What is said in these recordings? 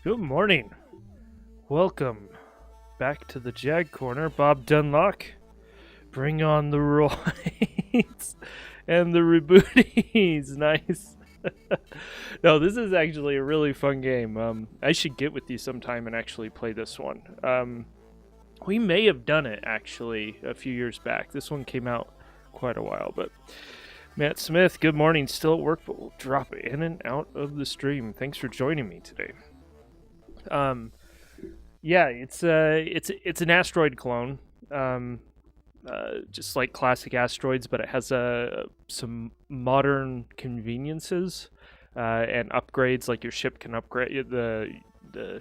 Good morning. Welcome back to the JagCorner. Bob Dunlock. Bring on the roids and the rebooties. Nice. No, this is actually a really fun game. I should get with you sometime and actually play this one. We may have done it actually a few years back. This one came out quite a while, but Matt Smith, good morning. Still at work, but we'll drop in and out of the stream. Thanks for joining me today. Yeah, it's an asteroid clone, just like classic asteroids, but it has some modern conveniences and upgrades. Like your ship can upgrade the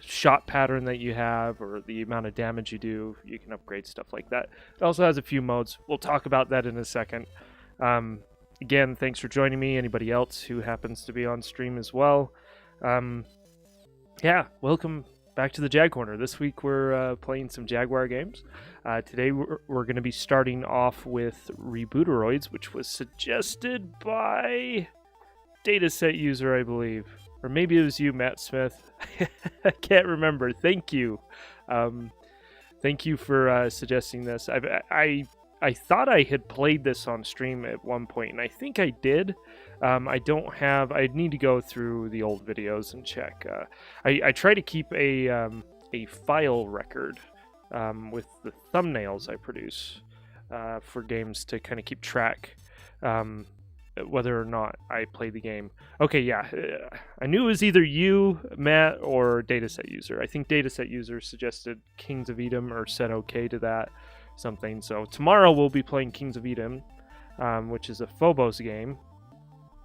shot pattern that you have, or the amount of damage you do. You can upgrade stuff like that. It also has a few modes. We'll talk about that in a second. Again, thanks for joining me. Anybody else who happens to be on stream as well. Yeah, welcome back to the JagCorner. This week we're playing some Jaguar games. Today we're going to be starting off with Rebooteroids, which was suggested by Dataset User, I believe. Or maybe it was you, Matt Smith. I can't remember. Thank you. Thank you for suggesting this. I thought I had played this on stream at one point, and I think I did. I need to go through the old videos and check. I try to keep a file record with the thumbnails I produce for games to kind of keep track whether or not I play the game. Okay, yeah. I knew it was either you, Matt, or Dataset User. I think Dataset User suggested Kings of Edom or said okay to that. Something. So tomorrow we'll be playing Kings of Edom, which is a Phobos game.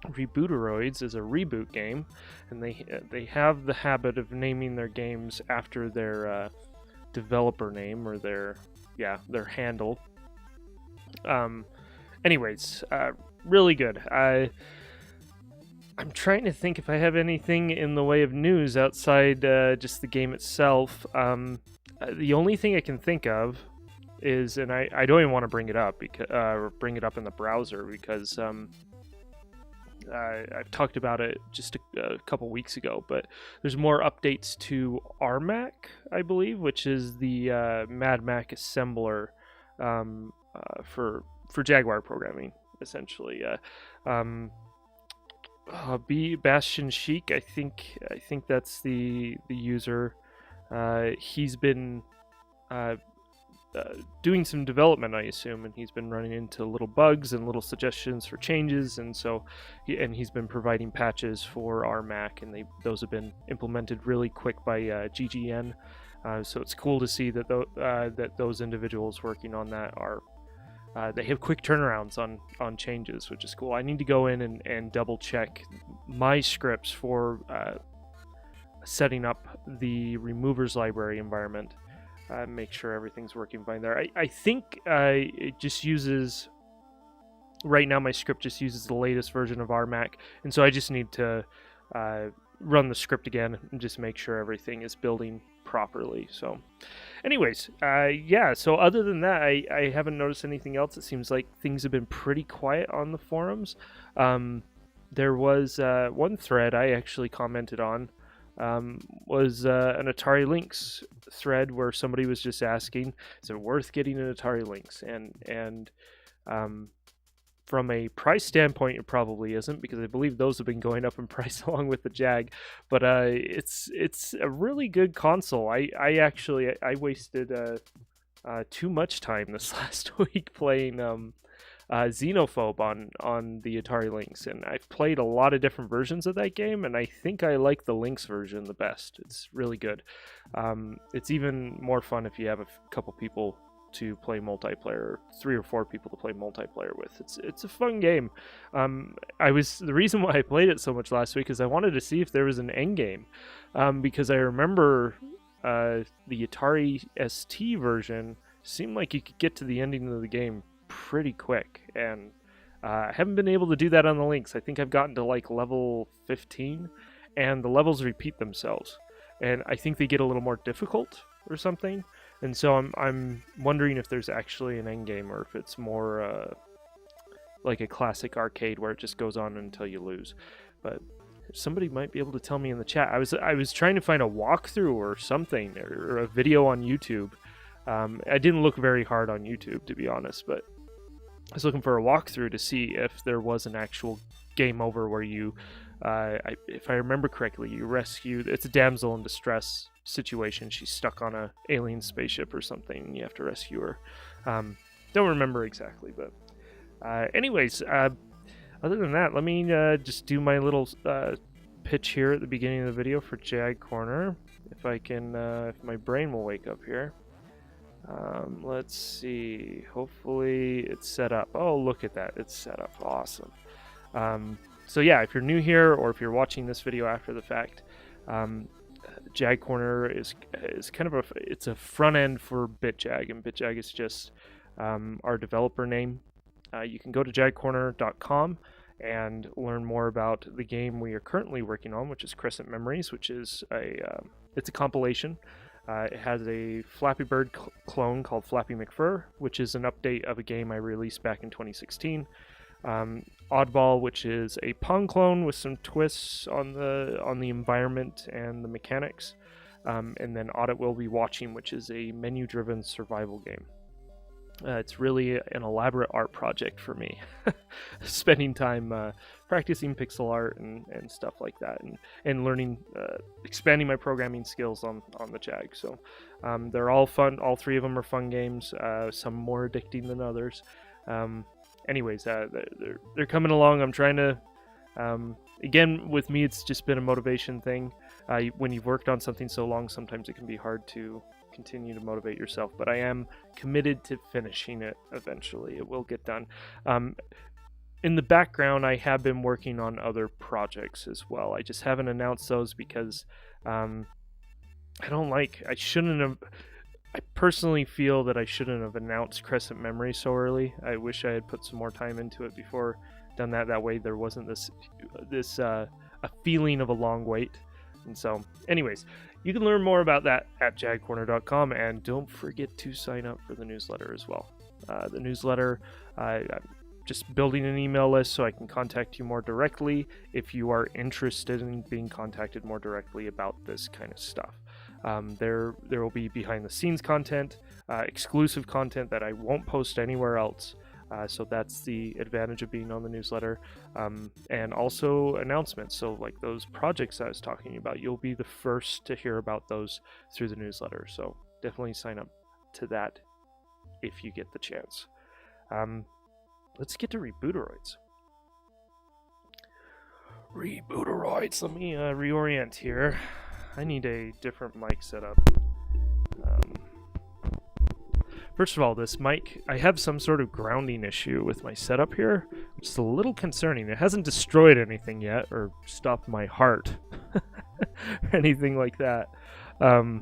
Rebooteroids is a reboot game, and they have the habit of naming their games after their developer name or their handle. Anyways, really good. I'm trying to think if I have anything in the way of news outside just the game itself. The only thing I can think of is, and I don't even want to bring it up or bring it up in the browser because I've talked about it just a couple weeks ago, but there's more updates to RMAC, I believe, which is the MadMac assembler for Jaguar programming, essentially. Bastion Chic, I think that's the user. He's been doing some development, I assume, and he's been running into little bugs and little suggestions for changes, and so he's been providing patches for RMAC, and those have been implemented really quick by GGN. So it's cool to see that that those individuals working on that they have quick turnarounds on changes, which is cool. I need to go in and double check my scripts for setting up the removers library environment. Make sure everything's working fine there. I think it just uses, right now my script just uses the latest version of RMAC, and so I just need to run the script again and just make sure everything is building properly. So anyways, yeah, so other than that, I haven't noticed anything else. It seems like things have been pretty quiet on the forums. There was one thread I actually commented on, was an Atari Lynx thread where somebody was just asking, is it worth getting an Atari Lynx? And from a price standpoint, it probably isn't, because I believe those have been going up in price along with the Jag. But it's a really good console. I wasted too much time this last week playing Xenophobe on the Atari Lynx, and I've played a lot of different versions of that game, and I think I like the Lynx version the best. It's really good. It's even more fun if you have a couple people to play multiplayer, or 3 or 4 people to play multiplayer with. It's a fun game. The reason why I played it so much last week is I wanted to see if there was an end game, because I remember the Atari ST version seemed like you could get to the ending of the game pretty quick, and I haven't been able to do that on the Lynx. I think I've gotten to like level 15, and the levels repeat themselves, and I think they get a little more difficult or something. And so I'm wondering if there's actually an end game, or if it's more like a classic arcade where it just goes on until you lose. But Somebody might be able to tell me in the chat. I was trying to find a walkthrough or something, or a video on YouTube. I didn't look very hard on YouTube, to be honest, but I was looking for a walkthrough to see if there was an actual game over where you, if I remember correctly, you rescue. It's a damsel in distress situation. She's stuck on a alien spaceship or something, and you have to rescue her. Don't remember exactly, but anyways, other than that, let me just do my little pitch here at the beginning of the video for JagCorner. If I can, if my brain will wake up here. Let's see. Hopefully it's set up. Oh, look at that. It's set up. Awesome. So yeah, if you're new here or if you're watching this video after the fact, JagCorner is kind of it's a front end for BitJag, and BitJag is just our developer name. You can go to JagCorner.com and learn more about the game we are currently working on, which is Crescent Memories, which is it's a compilation. It has a Flappy Bird clone called Flappy McFur, which is an update of a game I released back in 2016. Oddball, which is a Pong clone with some twists on the environment and the mechanics. And then Audit Will Be Watching, which is a menu-driven survival game. It's really an elaborate art project for me, spending time practicing pixel art and stuff like that, and learning, expanding my programming skills on the Jag. So they're all fun. All three of them are fun games, some more addicting than others. Anyways, they're coming along. I'm trying to, again, with me, it's just been a motivation thing. When you've worked on something so long, sometimes it can be hard to continue to motivate yourself, but I am committed to finishing it eventually. It will get done. In the background, I have been working on other projects as well. I just haven't announced those because I personally feel that I shouldn't have announced Crescent Memory so early. I wish I had put some more time into it before done that. That way there wasn't this a feeling of a long wait. And so, anyways, you can learn more about that at JagCorner.com, and don't forget to sign up for the newsletter as well. The newsletter, I'm just building an email list so I can contact you more directly if you are interested in being contacted more directly about this kind of stuff. There will be behind the scenes content, exclusive content that I won't post anywhere else. So that's the advantage of being on the newsletter, and also announcements. So like those projects I was talking about, you'll be the first to hear about those through the newsletter. So definitely sign up to that if you get the chance. Let's get to Rebooteroids. Rebooteroids. Let me reorient here. I need a different mic setup. First of all, this mic, I have some sort of grounding issue with my setup here, which is a little concerning. It hasn't destroyed anything yet or stopped my heart or anything like that. But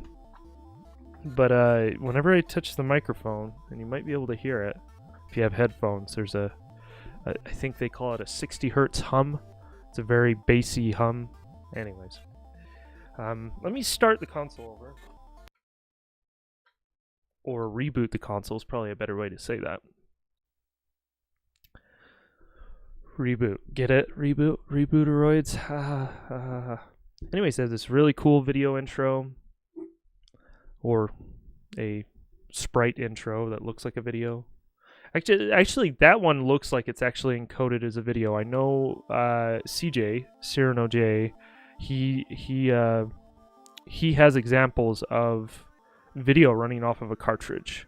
whenever I touch the microphone, and you might be able to hear it if you have headphones, there's I think they call it a 60 hertz hum. It's a very bassy hum. Anyways, let me start the console over. Or reboot the console is probably a better way to say that. Reboot. Get it? Reboot? Rebooteroids? Anyways, I have this really cool video intro. Or a sprite intro that looks like a video. Actually, that one looks like it's actually encoded as a video. I know CJ, Cyrano J, he has examples of video running off of a cartridge,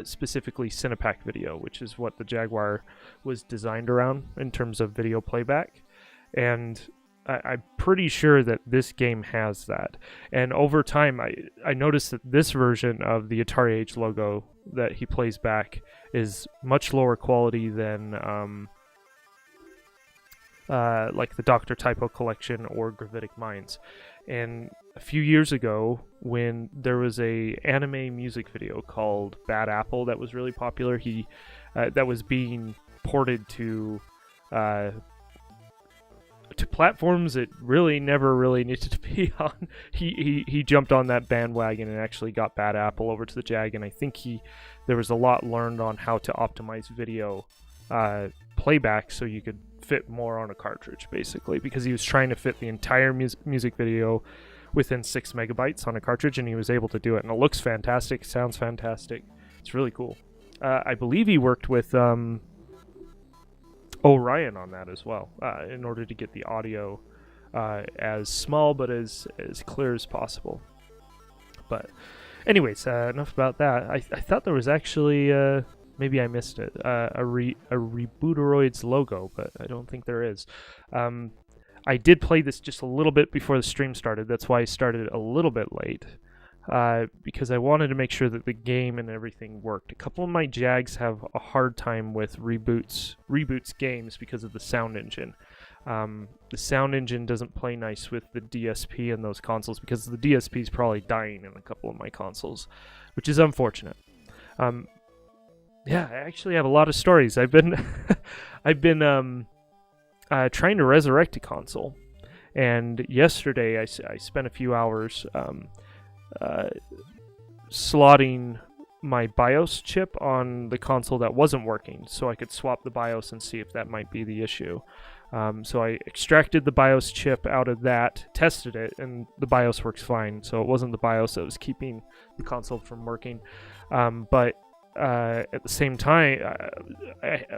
specifically Cinepack video, which is what the Jaguar was designed around in terms of video playback. And I'm pretty sure that this game has that. And over time, I noticed that this version of the Atari Age logo that he plays back is much lower quality than like the Dr. Typo Collection or Gravitic Minds. And a few years ago, when there was a anime music video called Bad Apple that was really popular, that was being ported to platforms it really never really needed to be on. He jumped on that bandwagon and actually got Bad Apple over to the Jag, and I think there was a lot learned on how to optimize video playback so you could fit more on a cartridge, basically, because he was trying to fit the entire music video within 6 megabytes on a cartridge, and he was able to do it. And it looks fantastic, sounds fantastic. It's really cool. I believe he worked with Orion on that as well, in order to get the audio as small but as clear as possible. But anyways, enough about that. I thought there was actually, maybe I missed it, a Rebooteroids logo, but I don't think there is. I did play this just a little bit before the stream started. That's why I started a little bit late, because I wanted to make sure that the game and everything worked. A couple of my Jags have a hard time with Reboot's games because of the sound engine. The sound engine doesn't play nice with the DSP in those consoles, because the DSP is probably dying in a couple of my consoles, which is unfortunate. Yeah, I actually have a lot of stories. I've been trying to resurrect a console, and yesterday I spent a few hours slotting my BIOS chip on the console that wasn't working, so I could swap the BIOS and see if that might be the issue. So I extracted the BIOS chip out of that, tested it, and the BIOS works fine. So it wasn't the BIOS that was keeping the console from working. But at the same time,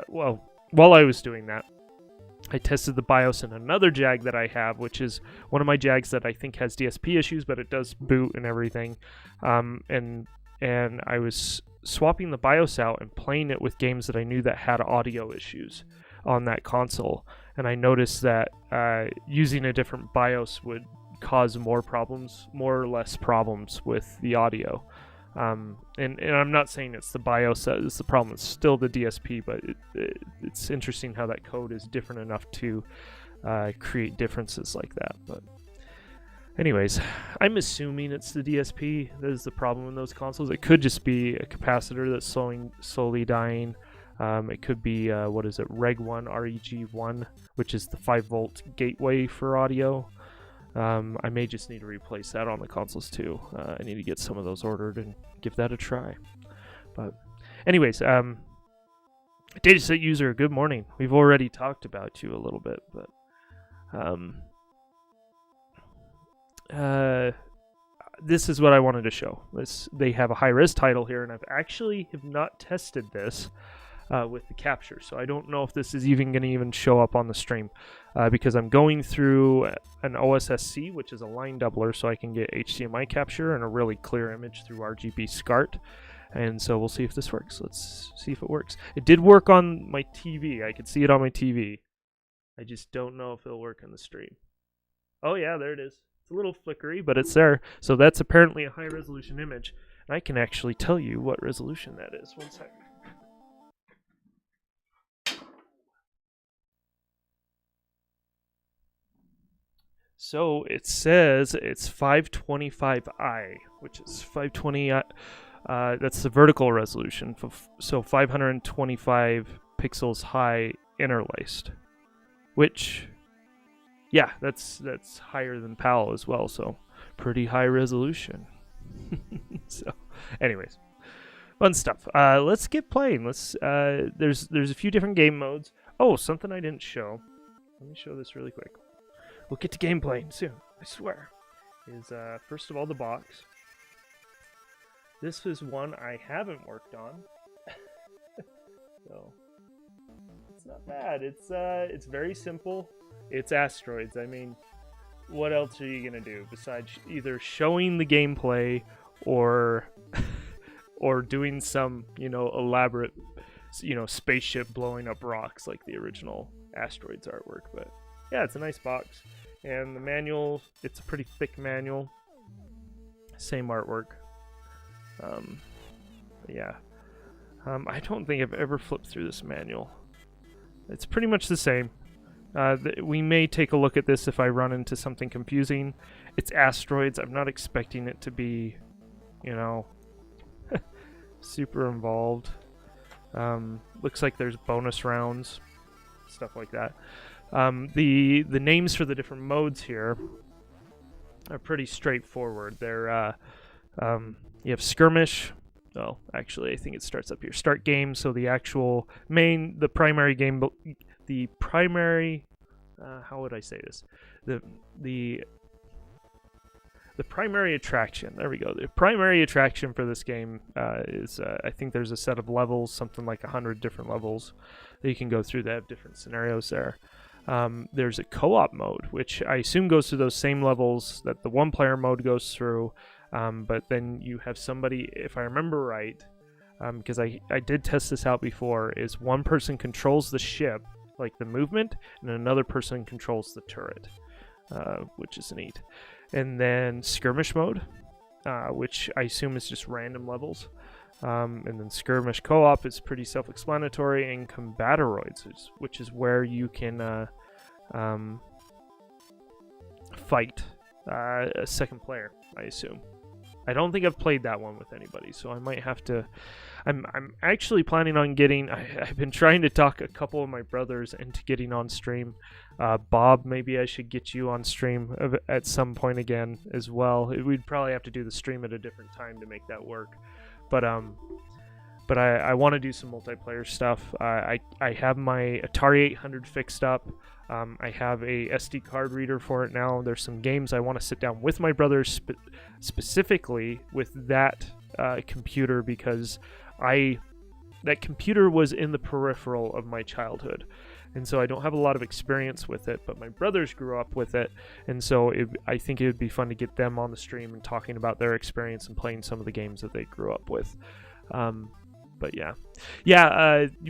while I was doing that, I tested the BIOS in another Jag that I have, which is one of my Jags that I think has DSP issues, but it does boot and everything. And I was swapping the BIOS out and playing it with games that I knew that had audio issues on that console. And I noticed that using a different BIOS would cause more or less problems with the audio. And I'm not saying it's the BIOS that is the problem, it's still the DSP, but it's interesting how that code is different enough to create differences like that. But anyways, I'm assuming it's the DSP that is the problem in those consoles. It could just be a capacitor that's slowly dying. It could be, REG1, which is the 5-volt gateway for audio. I may just need to replace that on the consoles too. I need to get some of those ordered and give that a try. But anyways, Dataset user, good morning. We've already talked about you a little bit, but this is what I wanted to show. They have a high-res title here, and I've actually have not tested this with the capture, so I don't know if this is even going to show up on the stream, because I'm going through an OSSC, which is a line doubler, so I can get HDMI capture and a really clear image through RGB SCART. And so we'll see if this works. Let's see if it works. It did work on my TV. I could see it on my TV. I just don't know if it'll work on the stream. Oh yeah, there it is. It's a little flickery, but it's there. So that's apparently a high-resolution image, and I can actually tell you what resolution that is. One second. So it says it's 525i, which is 520. That's the vertical resolution. So 525 pixels high interlaced, which, yeah, that's higher than PAL as well. So pretty high resolution. So, anyways, fun stuff. Let's get playing. There's a few different game modes. Oh, something I didn't show. Let me show this really quick. We'll get to gameplay soon, I swear. Is first of all the box. This is one I haven't worked on, so it's not bad. It's very simple. It's Asteroids. I mean, what else are you gonna do besides either showing the gameplay or doing some elaborate spaceship blowing up rocks like the original Asteroids artwork? But yeah, it's a nice box. And the manual, it's a pretty thick manual. Same artwork. Yeah. I don't think I've ever flipped through this manual. It's pretty much the same. We may take a look at this if I run into something confusing. It's Asteroids. I'm not expecting it to be, super involved. Looks like there's bonus rounds, stuff like that. The names for the different modes here are pretty straightforward. They're you have skirmish. Well, actually, I think it starts up here. Start game. So the primary game, the primary, how would I say this? The primary attraction. There we go. The primary attraction for this game is I think there's a set of levels, something like 100 different levels that you can go through that have different scenarios there. There's a co-op mode, which I assume goes through those same levels that the one-player mode goes through, but then you have somebody, if I remember right, because I did test this out before, is one person controls the ship, like the movement, and another person controls the turret, which is neat. And then skirmish mode, which I assume is just random levels. And then skirmish co-op is pretty self-explanatory, and Rebooteroids, which is where you can fight a second player, I assume. I don't think I've played that one with anybody, so I might have to. I'm actually planning on getting. I've been trying to talk a couple of my brothers into getting on stream. Bob, maybe I should get you on stream at some point again as well. We'd probably have to do the stream at a different time to make that work. But I want to do some multiplayer stuff. I have my Atari 800 fixed up. I have a SD card reader for it now. There's some games I want to sit down with my brothers specifically with that computer, because that computer was in the peripheral of my childhood. And so I don't have a lot of experience with it, but my brothers grew up with it, and so I think it would be fun to get them on the stream and talking about their experience and playing some of the games that they grew up with. But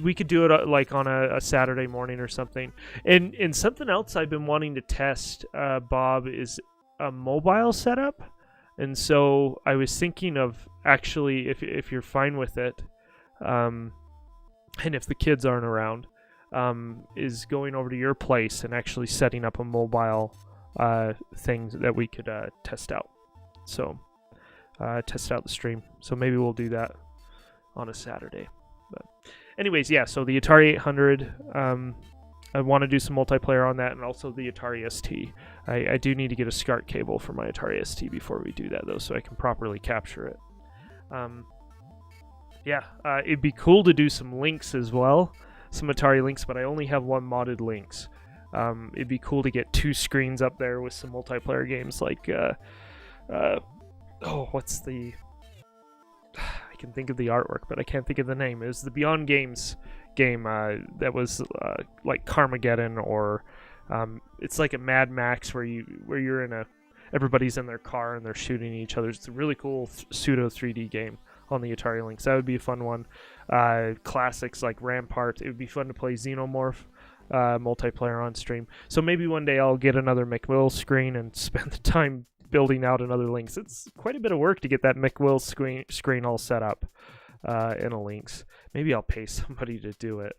we could do it like on a Saturday morning or something. And something else I've been wanting to test, Bob, is a mobile setup. And so I was thinking of actually, if you're fine with it, and if the kids aren't around, is going over to your place and actually setting up a mobile thing that we could test out. So test out the stream. So maybe we'll do that on a Saturday. But anyways, yeah, so the Atari 800, I want to do some multiplayer on that, and also the Atari ST. I do need to get a SCART cable for my Atari ST before we do that, though, so I can properly capture it. It'd be cool to do some links as well, some Atari links, but I only have one modded links. It'd be cool to get 2 screens up there with some multiplayer games like what's the... I can think of the artwork, but I can't think of the name. It was the Beyond Games game that was like Carmageddon, or it's like a Mad Max where you're in everybody's in their car and they're shooting each other. It's a really cool pseudo 3D game on the Atari Lynx. That would be a fun one. Classics like Rampart. It would be fun to play Xenomorph multiplayer on stream. So maybe one day I'll get another McWill screen and spend the time building out another Lynx. It's quite a bit of work to get that McWill screen all set up in a Lynx. Maybe I'll pay somebody to do it.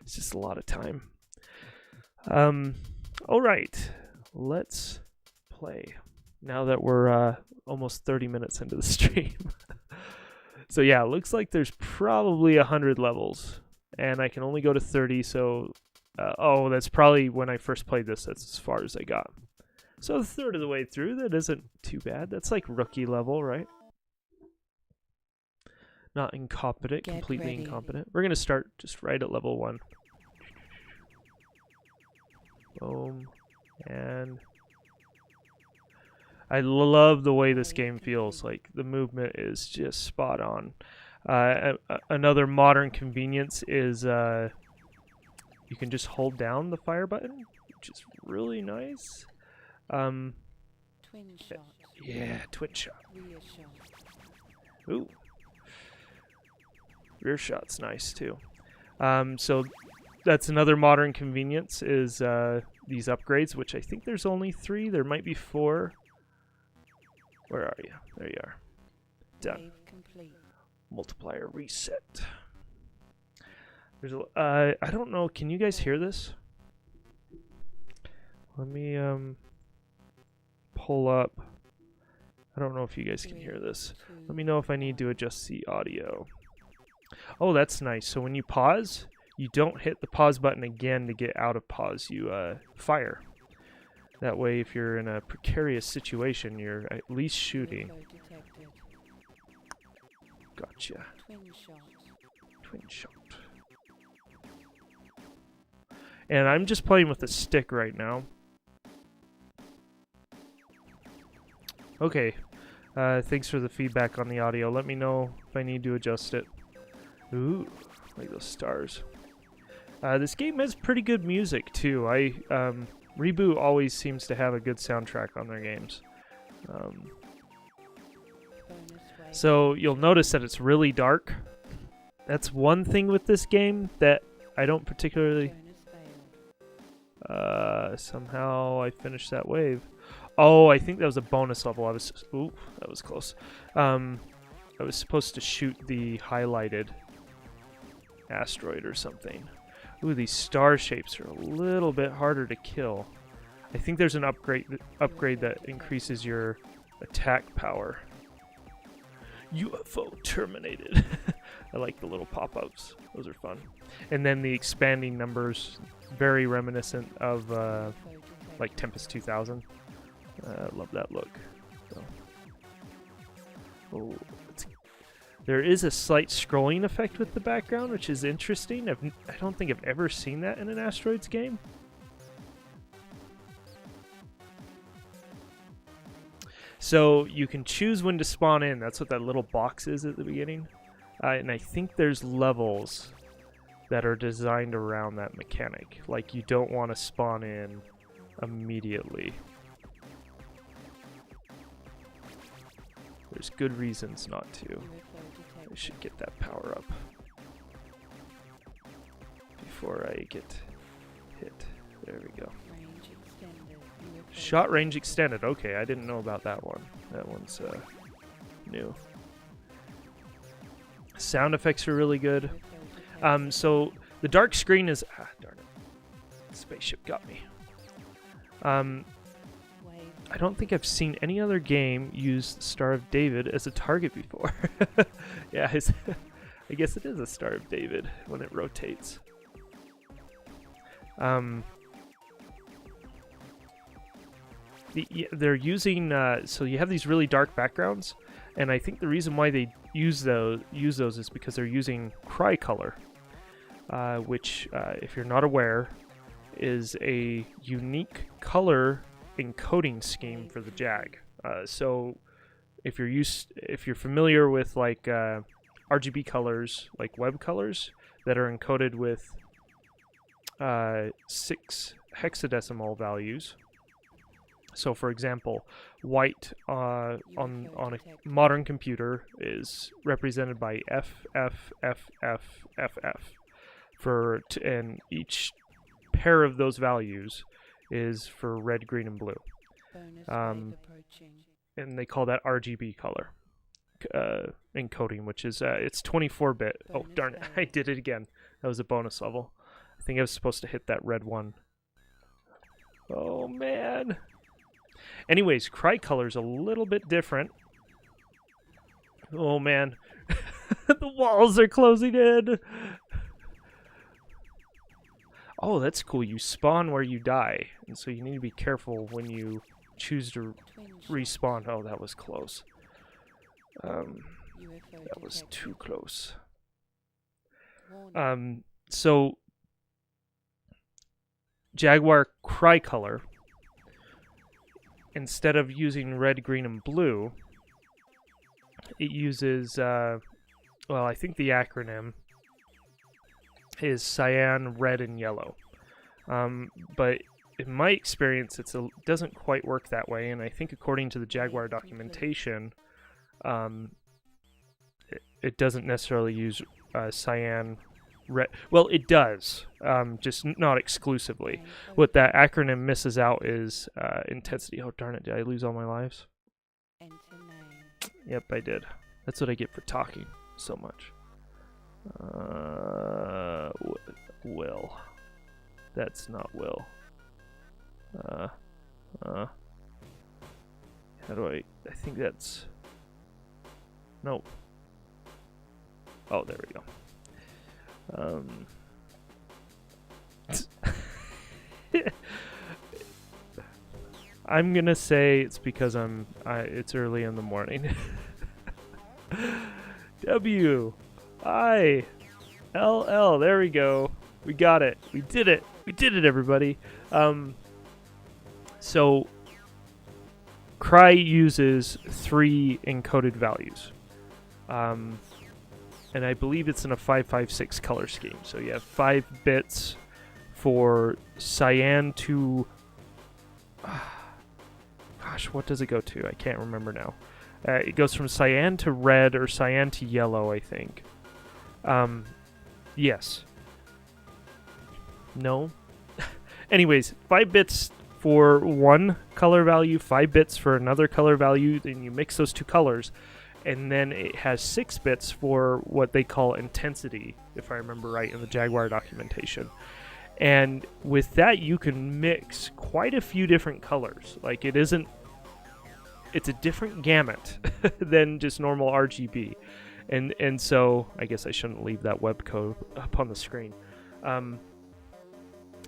It's just a lot of time. All right, let's play. Now that we're almost 30 minutes into the stream. So yeah, it looks like there's probably 100 levels, and I can only go to 30. So, that's probably when I first played this. That's as far as I got. So a third of the way through, that isn't too bad. That's like rookie level, right? Not incompetent, completely incompetent. We're going to start just right at level 1. Boom. And I love the way this game feels. Like, the movement is just spot on. Another modern convenience is you can just hold down the fire button, which is really nice. Twin shot. Yeah, twin shot. Rear shot. Ooh. Rear shot's nice too. So that's another modern convenience is these upgrades, which I think there's only 3. There might be 4. Where are you? There you are. Done. Complete. Multiplier reset. There's I don't know. Can you guys hear this? Let me pull up. I don't know if you guys can hear this. Let me know if I need to adjust the audio. Oh, that's nice. So when you pause, you don't hit the pause button again to get out of pause. You fire. That way, if you're in a precarious situation, you're at least shooting. Gotcha. Twin shot. Twin shot. And I'm just playing with the stick right now. Okay. Thanks for the feedback on the audio. Let me know if I need to adjust it. Ooh, like those stars. This game has pretty good music too. Reboot always seems to have a good soundtrack on their games. So you'll notice that it's really dark. That's one thing with this game that I don't particularly... somehow I finished that wave. Oh, I think that was a bonus level. Ooh, that was close. I was supposed to shoot the highlighted asteroid or something. Ooh, these star shapes are a little bit harder to kill. I think there's an upgrade that increases your attack power. UFO terminated. I like the little pop-ups. Those are fun. And then the expanding numbers, very reminiscent of like Tempest 2000. Love that look. So. Oh, there is a slight scrolling effect with the background, which is interesting. I don't think I've ever seen that in an Asteroids game. So you can choose when to spawn in. That's what that little box is at the beginning. And I think there's levels that are designed around that mechanic. Like you don't want to spawn in immediately. There's good reasons not to. I should get that power up before I get hit. There we go. Shot range extended. Okay, I didn't know about that one. That one's new. Sound effects are really good. So the dark screen is... Ah, darn it. Spaceship got me. I don't think I've seen any other game use Star of David as a target before. Yeah, I guess it is a Star of David when it rotates. They're using so you have these really dark backgrounds, and I think the reason why they use those is because they're using Cry-Color, which, if you're not aware, is a unique color encoding scheme for the Jag. So if you're familiar with like RGB colors, like web colors that are encoded with 6 hexadecimal values. So for example, white on a modern computer is represented by FFFFFF and each pair of those values is for red, green, and blue. And they call that RGB color encoding, which is it's 24-bit. Oh darn it! I did it again. That was a bonus level. I think I was supposed to hit that red one. Oh man. Anyways, Cry-Color's a little bit different. Oh man. The walls are closing in. Oh, that's cool. You spawn where you die, and so you need to be careful when you choose to respawn. Oh, that was close. That was too close. So Jaguar Cry-Color, instead of using red, green, and blue, it uses, well, I think the acronym is cyan, red, and yellow. But in my experience, it doesn't quite work that way, and I think according to the Jaguar documentation, it doesn't necessarily use cyan, red. Well, it does, just not exclusively. What that acronym misses out is intensity. Oh, darn it, did I lose all my lives? Yep, I did. That's what I get for talking so much. Will. That's not Will. How do I think that's... No. Oh, there we go. I'm gonna say it's because it's early in the morning. W-I-L-L. There we go. We got it. We did it. We did it, everybody. So Cry uses 3 encoded values. And I believe it's in a 556 color scheme. So you have 5 bits for cyan to... gosh, what does it go to? I can't remember now. It goes from cyan to red or cyan to yellow, I think. Yes. No. Anyways, 5 bits for one color value, 5 bits for another color value, then you mix those 2 colors, and then it has 6 bits for what they call intensity, if I remember right in the Jaguar documentation. And with that, you can mix quite a few different colors. Like, it's a different gamut than just normal RGB. And so, I guess I shouldn't leave that web code up on the screen.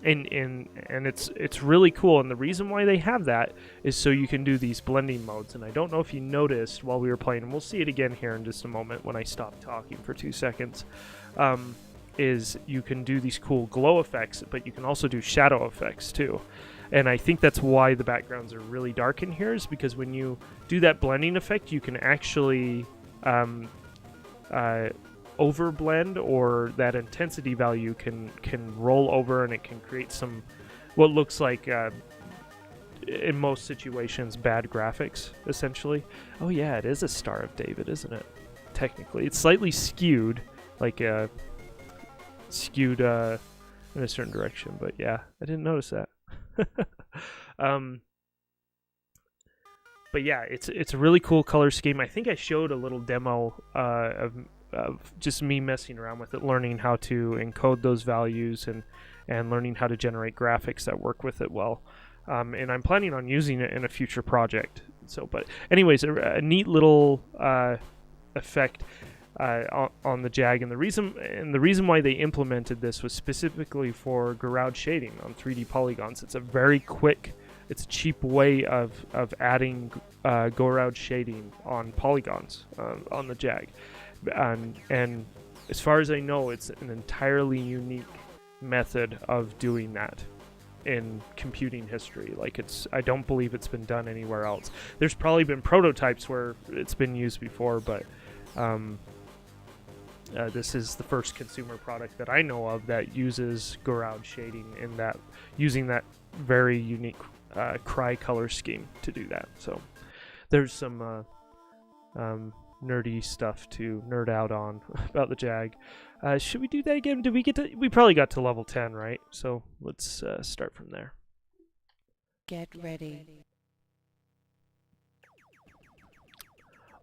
And it's really cool, and the reason why they have that is so you can do these blending modes. And I don't know if you noticed while we were playing, and we'll see it again here in just a moment when I stop talking for 2 seconds, is you can do these cool glow effects, but you can also do shadow effects too. And I think that's why the backgrounds are really dark in here, is because when you do that blending effect, you can actually overblend, or that intensity value can roll over, and it can create some what looks like in most situations bad graphics, essentially. Oh yeah, it is a Star of David, isn't it? Technically it's slightly skewed, like skewed in a certain direction, but yeah, I didn't notice that. But yeah, it's a really cool color scheme. I think I showed a little demo of just me messing around with it, learning how to encode those values and learning how to generate graphics that work with it well. And I'm planning on using it in a future project. So, but anyways, a neat little effect on the Jag, and the reason why they implemented this was specifically for Garage shading on 3D polygons. It's a very quick, it's a cheap way of adding Garage shading on polygons on the Jag. And as far as I know, it's an entirely unique method of doing that in computing history. Like, I don't believe it's been done anywhere else. There's probably been prototypes where it's been used before, but this is the first consumer product that I know of that uses Garage shading in that, using that very unique Cry color scheme to do that. So there's some nerdy stuff to nerd out on about the Jag. Should we do that again? Did we get to? We probably got to level 10, right? So let's start from there. Get ready.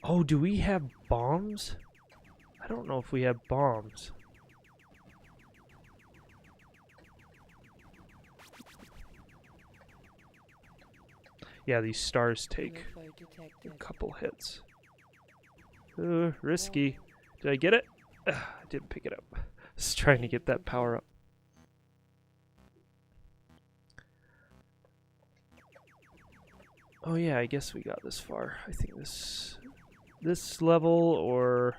Oh, do we have bombs? I don't know if we have bombs. Yeah, these stars take a couple hits. Risky. Did I get it? I didn't pick it up. Just trying to get that power up. Oh yeah, I guess we got this far. I think this level or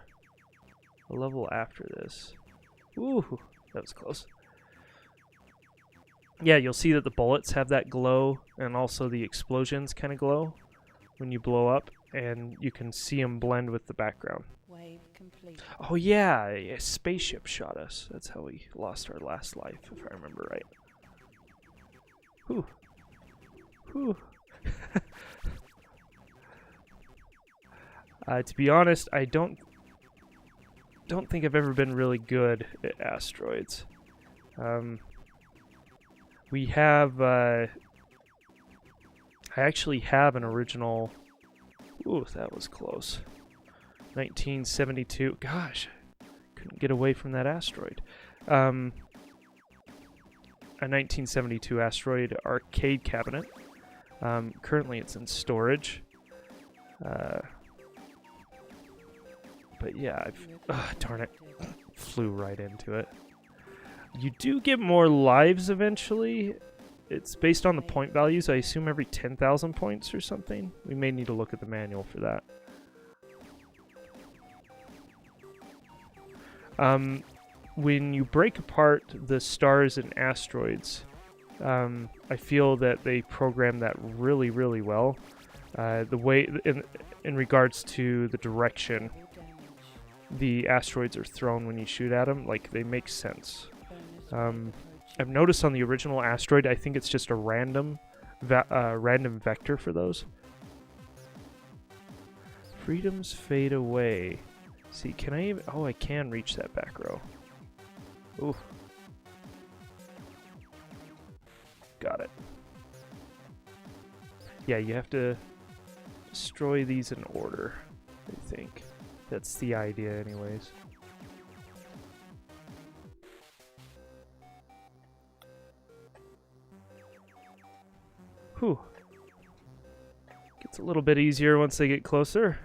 a level after this. Ooh, that was close. Yeah, you'll see that the bullets have that glow, and also the explosions kind of glow when you blow up, and you can see them blend with the background. Wave complete. Oh yeah, a spaceship shot us. That's how we lost our last life, if I remember right. Whew. Whew. To be honest, I don't think I've ever been really good at asteroids. We have, I actually have an original, ooh, that was close, 1972, gosh, couldn't get away from that asteroid. A 1972 asteroid arcade cabinet. Currently it's in storage. But yeah, darn it, flew right into it. You do get more lives eventually. It's based on the point values. I assume every 10,000 points or something. We may need to look at the manual for that. when you break apart the stars and asteroids, I feel that they program that really, really well. The way in regards to the direction the asteroids are thrown when you shoot at them, like they make sense. I've noticed on the original asteroid, I think it's just a random vector for those. Freedoms fade away. See, can I even... Oh, I can reach that back row. Ooh. Got it. Yeah, you have to destroy these in order, I think. That's the idea anyways. Whew. Gets a little bit easier once they get closer.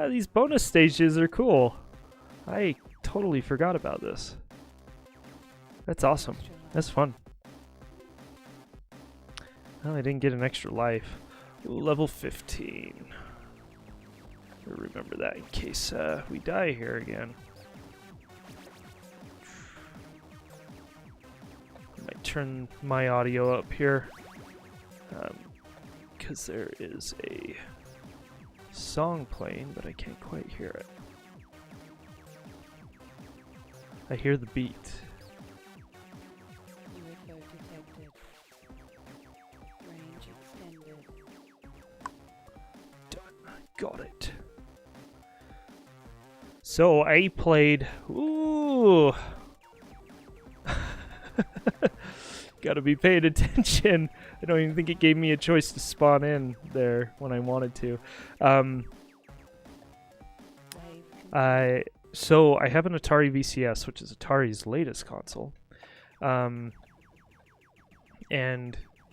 These bonus stages are cool. I totally forgot about this. That's awesome. That's fun. Well, I didn't get an extra life. Level 15. Remember that in case we die here again. I might turn my audio up here. Because there is a song playing, but I can't quite hear it. I hear the beat. UFO detected. Range extended. Done. Got it. So I played. Ooh. Gotta be paying attention. I don't even think it gave me a choice to spawn in there when I wanted to. So I have an Atari VCS, which is Atari's latest console. And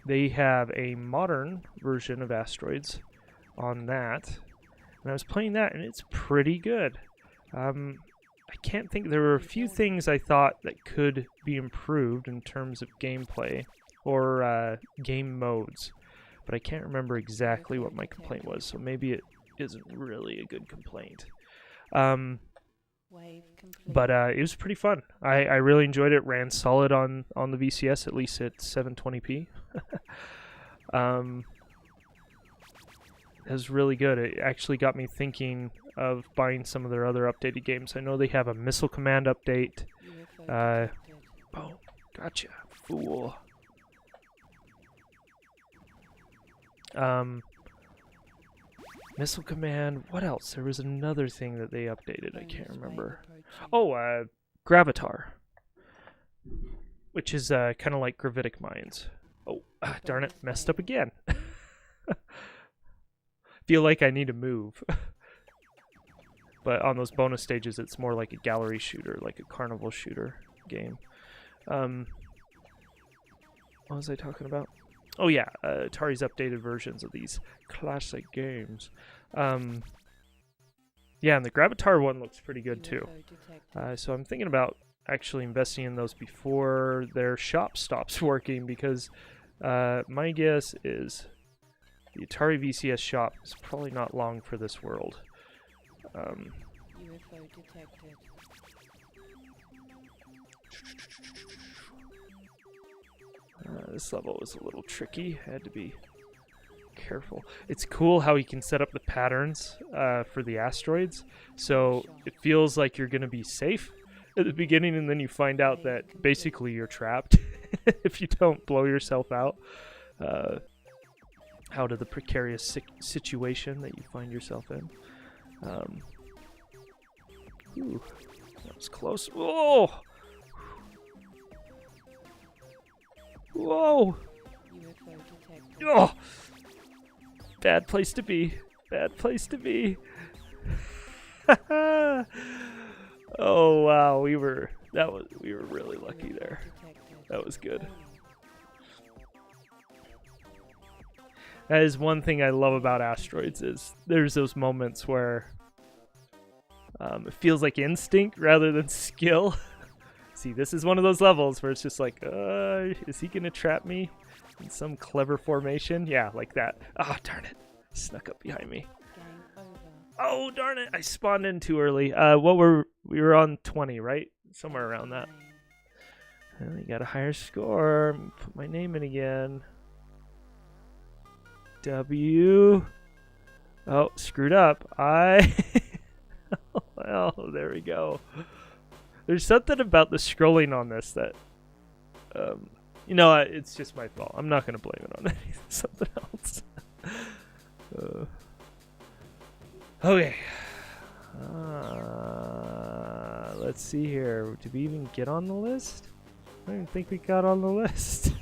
they have a modern version of Asteroids on that. And I was playing that, and it's pretty good. I can't think... There were a few things I thought that could be improved in terms of gameplay or game modes, but I can't remember exactly what my complaint was, so maybe it isn't really a good complaint. But it was pretty fun. I really enjoyed it. Ran solid on the VCS, at least at 720p. It was really good. It actually got me thinking of buying some of their other updated games. I know they have a Missile Command update. Oh, gotcha, fool. Missile Command. What else? There was another thing that they updated. I can't remember. Oh, Gravatar, which is kind of like gravitic mines. Oh, darn it, messed up again. Feel like I need to move. But on those bonus stages, it's more like a gallery shooter, like a carnival shooter game. What was I talking about? Oh yeah, Atari's updated versions of these classic games. Yeah, and the Gravatar one looks pretty good too. So I'm thinking about actually investing in those before their shop stops working, because my guess is the Atari VCS shop is probably not long for this world. UFO detected. This level was a little tricky. I had to be careful. It's cool how you can set up the patterns for the asteroids, so it feels like you're going to be safe at the beginning, and then you find out that basically you're trapped if you don't blow yourself out. Out of the precarious situation that you find yourself in. Ooh, that was close. Whoa! Whoa! Oh! Bad place to be. Bad place to be. Oh wow, we were really lucky there. That was good. That is one thing I love about Asteroids, is there's those moments where it feels like instinct rather than skill. See, this is one of those levels where it's just like, is he gonna trap me in some clever formation? Yeah, like that. Ah, darn it. Snuck up behind me. Oh, darn it. I spawned in too early. We were on 20, right? Somewhere around that. Name. Well, you got a higher score. Put my name in again. W. Oh, screwed up. I. Well, there we go. There's something about the scrolling on this that, you know, it's just my fault. I'm not gonna blame it on something else. Okay. Let's see here. Did we even get on the list? I don't even think we got on the list.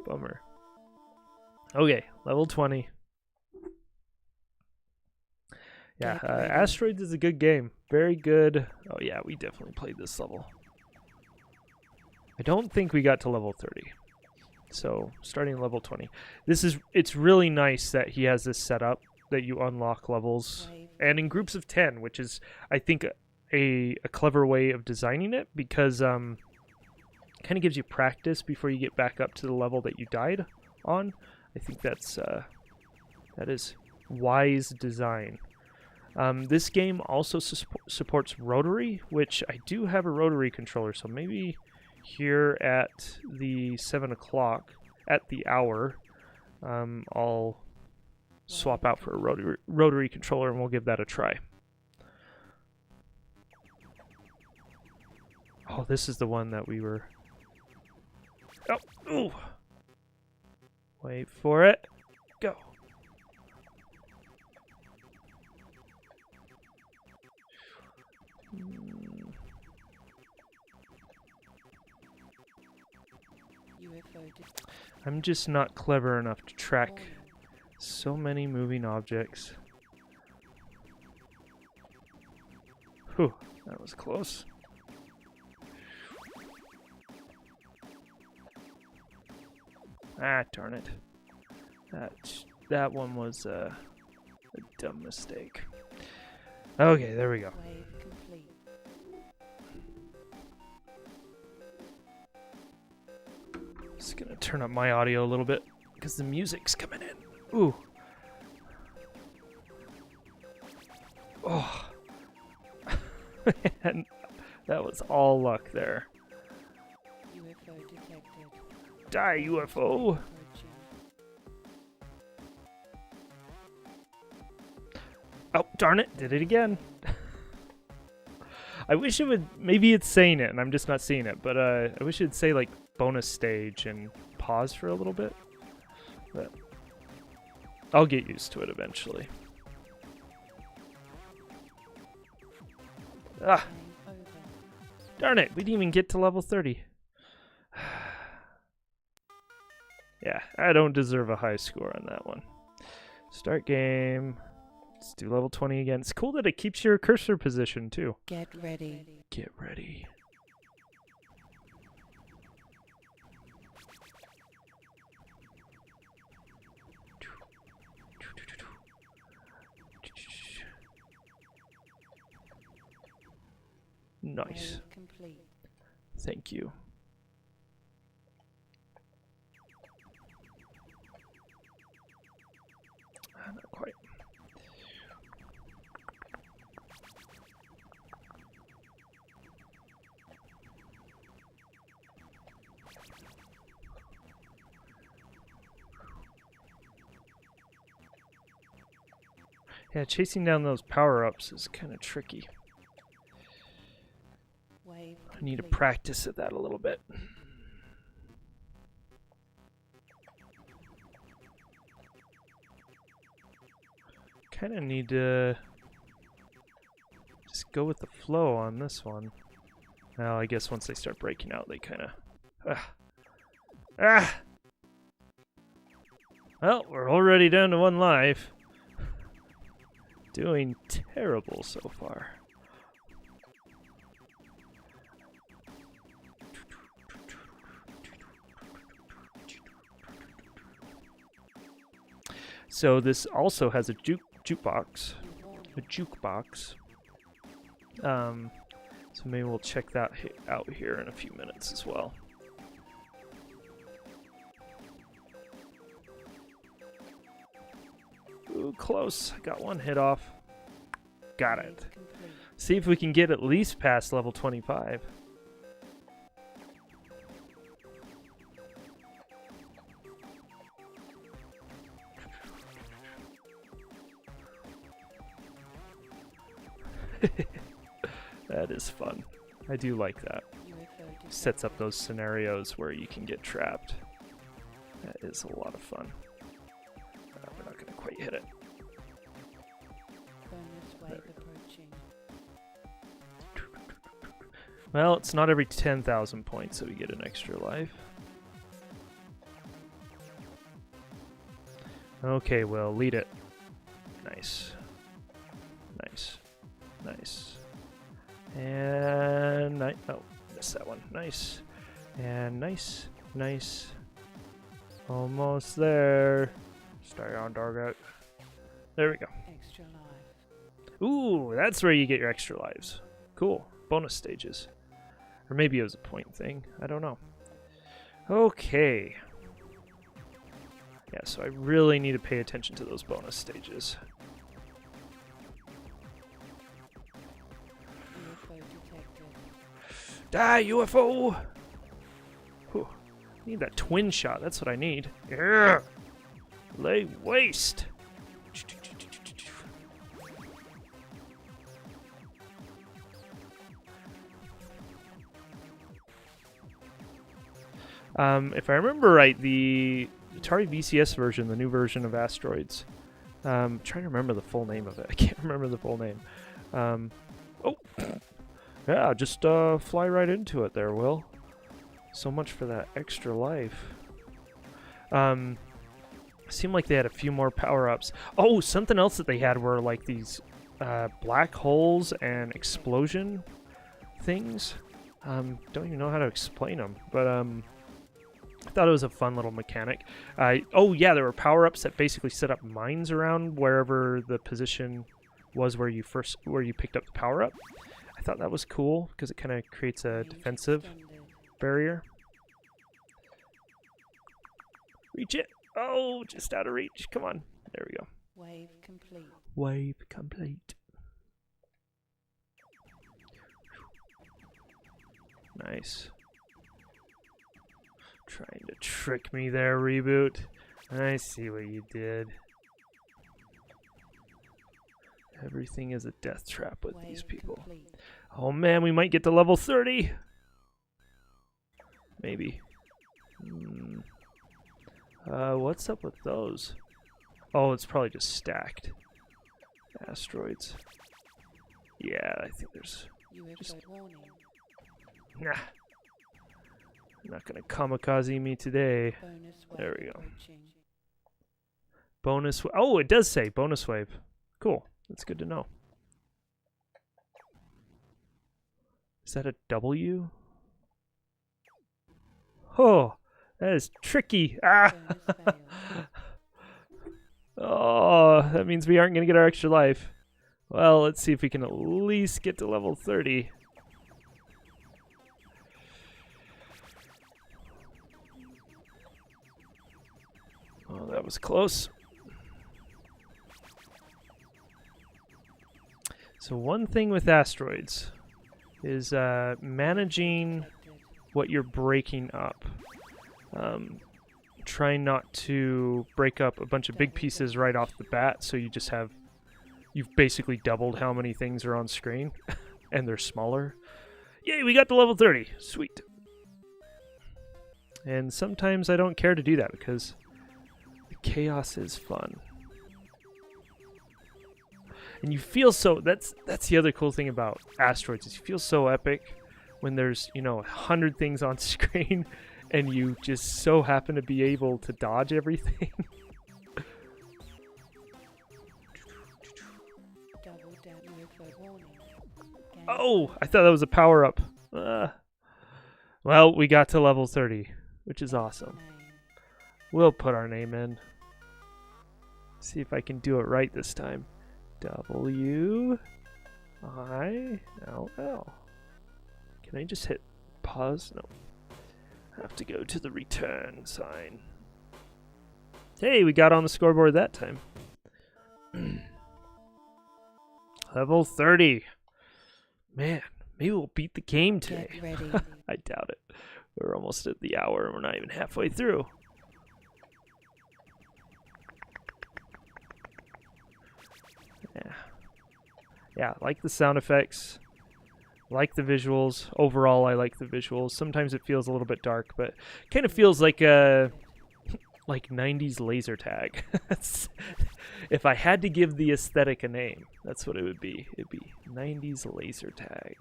Bummer. Okay, level 20. Yeah, Get ready. Asteroids is a good game. Very good. Oh yeah, we definitely played this level. I don't think we got to level 30. So, starting level 20. It's really nice that he has this setup that you unlock levels Wave. and in groups of 10, which is, I think, a clever way of designing it because kind of gives you practice before you get back up to the level that you died on. I think that is wise design. This game also supports rotary, which I do have a rotary controller, so maybe here at the 7 o'clock, at the hour, I'll swap out for a rotary controller and we'll give that a try. Oh, this is the one that we were... Oh, ooh! Wait for it. Go. UFO detected. I'm just not clever enough to track so many moving objects. Whew, that was close. Ah, darn it. That one was a dumb mistake. Okay, there we go. Wave complete. Just gonna turn up my audio a little bit because the music's coming in. Ooh. Oh. Man, that was all luck there. UFO detected. Die, UFO. Approaching. Oh, darn it. Did it again. I wish it would... Maybe it's saying it and I'm just not seeing it. But I wish it'd say, like, bonus stage and pause for a little bit. But I'll get used to it eventually. Ah, Game over. darn it. We didn't even get to level 30. Yeah, I don't deserve a high score on that one. Start game. Let's do level 20 again. It's cool that it keeps your cursor position, too. Get ready. Get ready. Nice. Wave complete. Thank you. Not quite. Yeah, chasing down those power-ups is kind of tricky. Wave I need to complete. practice at that a little bit. Kind of need to just go with the flow on this one. Well, I guess once they start breaking out, they kind of... Ah! Well, we're already down to 1 life. Doing terrible so far. So this also has a jukebox. A jukebox. So maybe we'll check that out here in a few minutes as well. Ooh, close. I got one hit off. Got it. Wave complete. See if we can get at least past level 25. That is fun. I do like that. UFO detected. Sets up those scenarios where you can get trapped. That is a lot of fun. We're not going to quite hit it. Bonus wave approaching. Well, it's not every 10,000 points that we get an extra life. Okay, Will, lead it. Nice. Nice. Nice. And oh, missed that one. Nice. And nice. Nice. Almost there. Stay on target. There we go. Extra life. Ooh, that's where you get your extra lives. Cool. Bonus stages. Or maybe it was a point thing. I don't know. Okay. Yeah, so I really need to pay attention to those bonus stages. UFO detected. Die, UFO! Whew. I need that twin shot. That's what I need. Yeah. Lay waste. If I remember right, the Atari VCS version, the new version of Asteroids. Trying to remember the full name of it. I can't remember the full name. Oh, yeah, just fly right into it there, Will. So much for that extra life. Seemed like they had a few more power-ups. Oh, something else that they had were like these black holes and explosion things. Don't even know how to explain them, but I thought it was a fun little mechanic. Oh yeah, there were power-ups that basically set up mines around wherever the position was where you picked up the power-up. I thought that was cool because it kind of creates a Range defensive extended. barrier. Reach it! Oh, just out of reach. Come on. There we go. Wave complete. Wave complete. Nice. Trying to trick me there, Reboot. I see what you did. Everything is a death trap with these Wave people. complete. Oh man, we might get to level 30. Maybe. What's up with those? Oh, it's probably just stacked. Asteroids. Yeah, I think there's... UFO Just- warning. Nah. You're not gonna kamikaze me today. Bonus wave There we go. approaching. Bonus... Oh, it does say bonus wave. Cool. That's good to know. Is that a W? Oh, that is tricky. Ah! Bonus failed. Oh, that means we aren't going to get our extra life. Well, let's see if we can at least get to level 30. Oh, that was close. So one thing with asteroids is managing Detected. what you're breaking up. Try not to break up a bunch of big pieces right off the bat, so you've basically doubled how many things are on screen, and they're smaller. Yay, we got to level 30. Sweet. And sometimes I don't care to do that because the chaos is fun. And you feel so, that's the other cool thing about asteroids, is you feel so epic when there's, 100 things on screen and you just so happen to be able to dodge everything. Double down UFO warning. Gain Oh, I thought that was a power-up. Well, we got to level 30, which is awesome. name. We'll put our name in. See if I can do it right this time. W-I-L-L. Can I just hit pause? No. I have to go to the return sign. Hey, we got on the scoreboard that time. Level 30. Man, maybe we'll beat the game today. Get ready. I doubt it. We're almost at the hour and we're not even halfway through. Yeah, I like the sound effects. Like the visuals. Overall, I like the visuals. Sometimes it feels a little bit dark, but kind of feels like a like 90s laser tag. If I had to give the aesthetic a name, that's what it would be. It'd be 90s laser tag.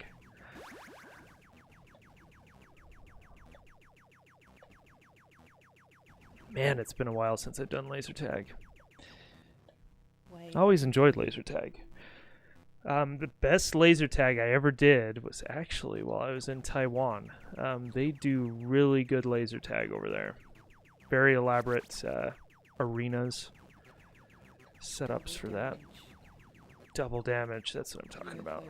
Man, it's been a while since I've done laser tag. Wait. I always enjoyed laser tag. The best laser tag I ever did was actually while I was in Taiwan. They do really good laser tag over there. Very elaborate arenas, setups for that. Double damage, that's what I'm talking about.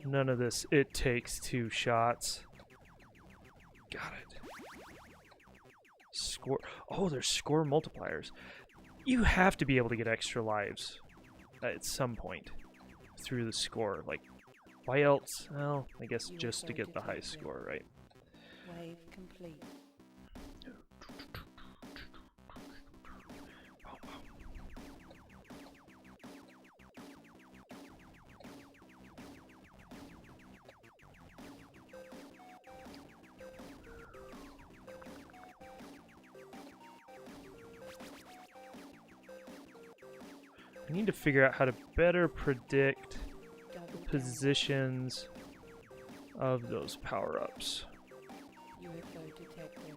None of this, it takes 2 shots. Got it. Score. Oh, there's score multipliers. You have to be able to get extra lives at some point through the score. Like, why else? Well, I guess just to get the high score, right? Wave complete. I need to figure out how to better predict Double the positions of those power-ups. UFO detected.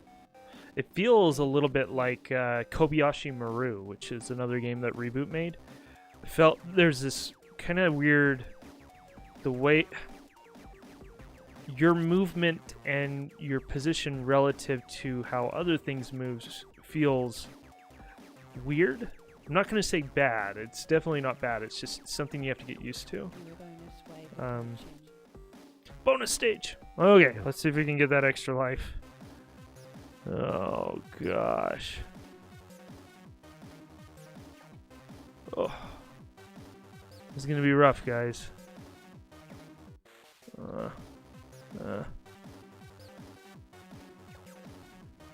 It feels a little bit like Kobayashi Maru, which is another game that Reboot made. I felt there's this kind of weird, the way your movement and your position relative to how other things moves feels weird. I'm not going to say bad. It's definitely not bad. It's just something you have to get used to. Bonus wave Um, action. Bonus stage. Okay, let's see if we can get that extra life. Oh, gosh. Oh. This is going to be rough, guys.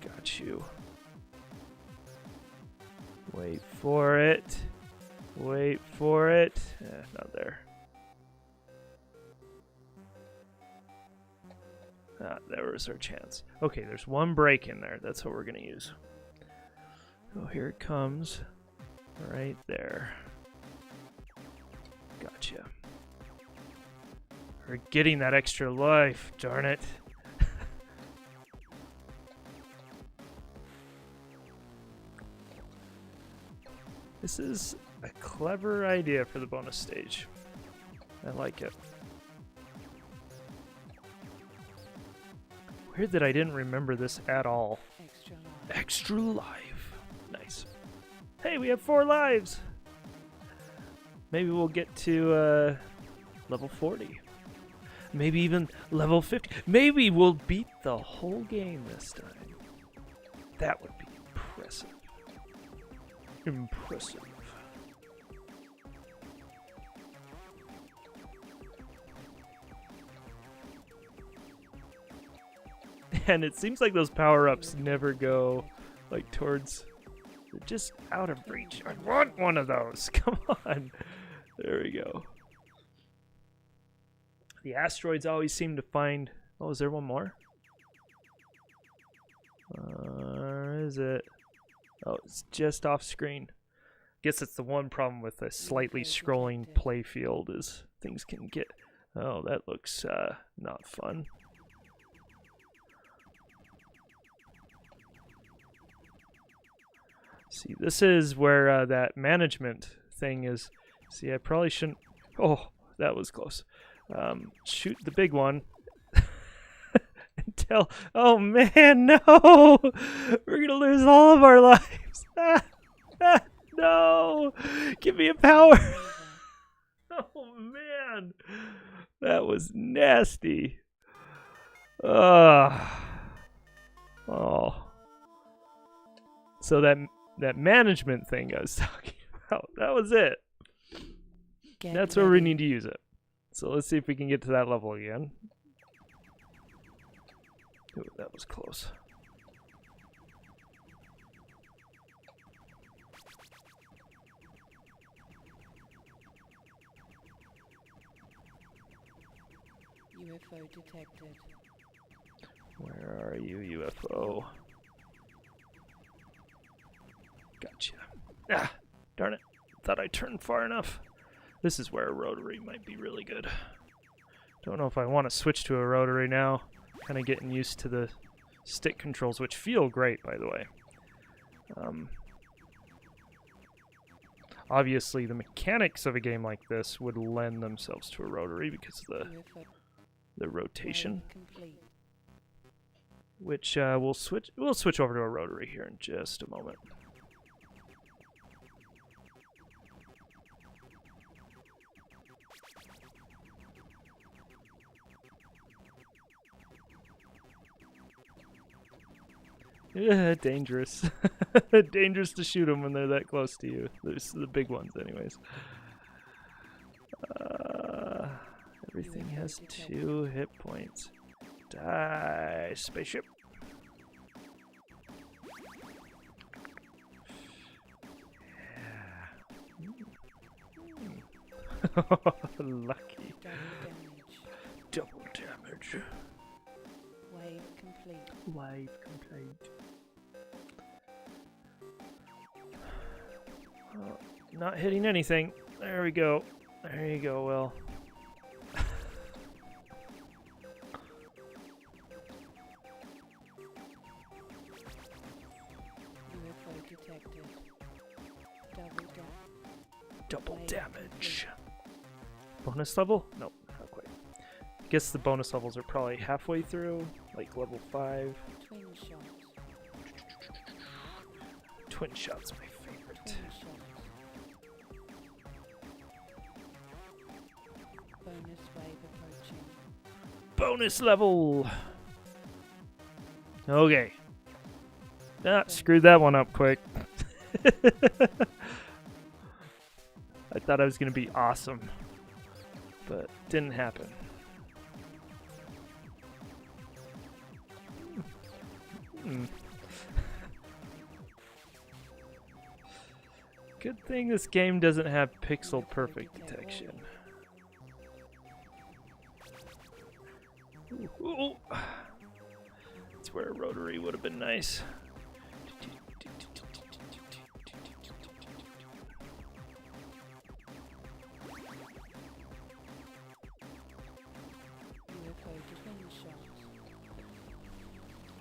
Got you. Wait for it. Wait for it. Not there. There was our chance. Okay, there's one break in there. That's what we're going to use. Oh, here it comes. Right there. Gotcha. We're getting that extra life, darn it. This is a clever idea for the bonus stage. I like it. Weird that I didn't remember this at all. Extra life. Extra life. Nice. Hey, we have 4 lives. Maybe we'll get to level 40. Maybe even level 50. Maybe we'll beat the whole game this time. That would be impressive. Impressive. And it seems like those power-ups never go like towards, they're just out of reach. I want one of those. Come on. There we go. The asteroids always seem to find, oh, is there one more? Is it? Oh, it's just off screen. Guess it's the one problem with a slightly scrolling play field is things can get, oh, that looks not fun. See, this is where that management thing is. See, I probably shouldn't, oh, that was close. Shoot the big one. Until, oh man, no! We're gonna lose all of our lives. No! Give me a power! Oh man! That was nasty. Oh. So that management thing I was talking about, that was it. That's where we need to use it. So let's see if we can get to that level again. Ooh, that was close. UFO detected. Where are you, UFO? Gotcha. Ah, darn it. Thought I turned far enough. This is where a rotary might be really good. Don't know if I want to switch to a rotary now. Kind of getting used to the stick controls, which feel great, by the way. Obviously, the mechanics of a game like this would lend themselves to a rotary because of the rotation. Complete. Which we'll switch over to a rotary here in just a moment. Yeah, dangerous. Dangerous to shoot them when they're that close to you. There's the big ones, anyways. Everything has 2 hit points. Die, spaceship. Yeah. Lucky. Double damage. Wave complete. Wave complete. Oh, not hitting anything. There we go. There you go, Will. UFO detected. Double damage. Bonus level? Nope, not quite. Guess the bonus levels are probably halfway through, like level 5. Twin shots. Twin shot's my favorite. Twin shots. Bonus wave approaching. Bonus level! Okay. Ah, screwed that one up quick. I thought I was going to be awesome, but didn't happen. Good thing this game doesn't have pixel perfect detection. Ooh. That's where a rotary would have been nice.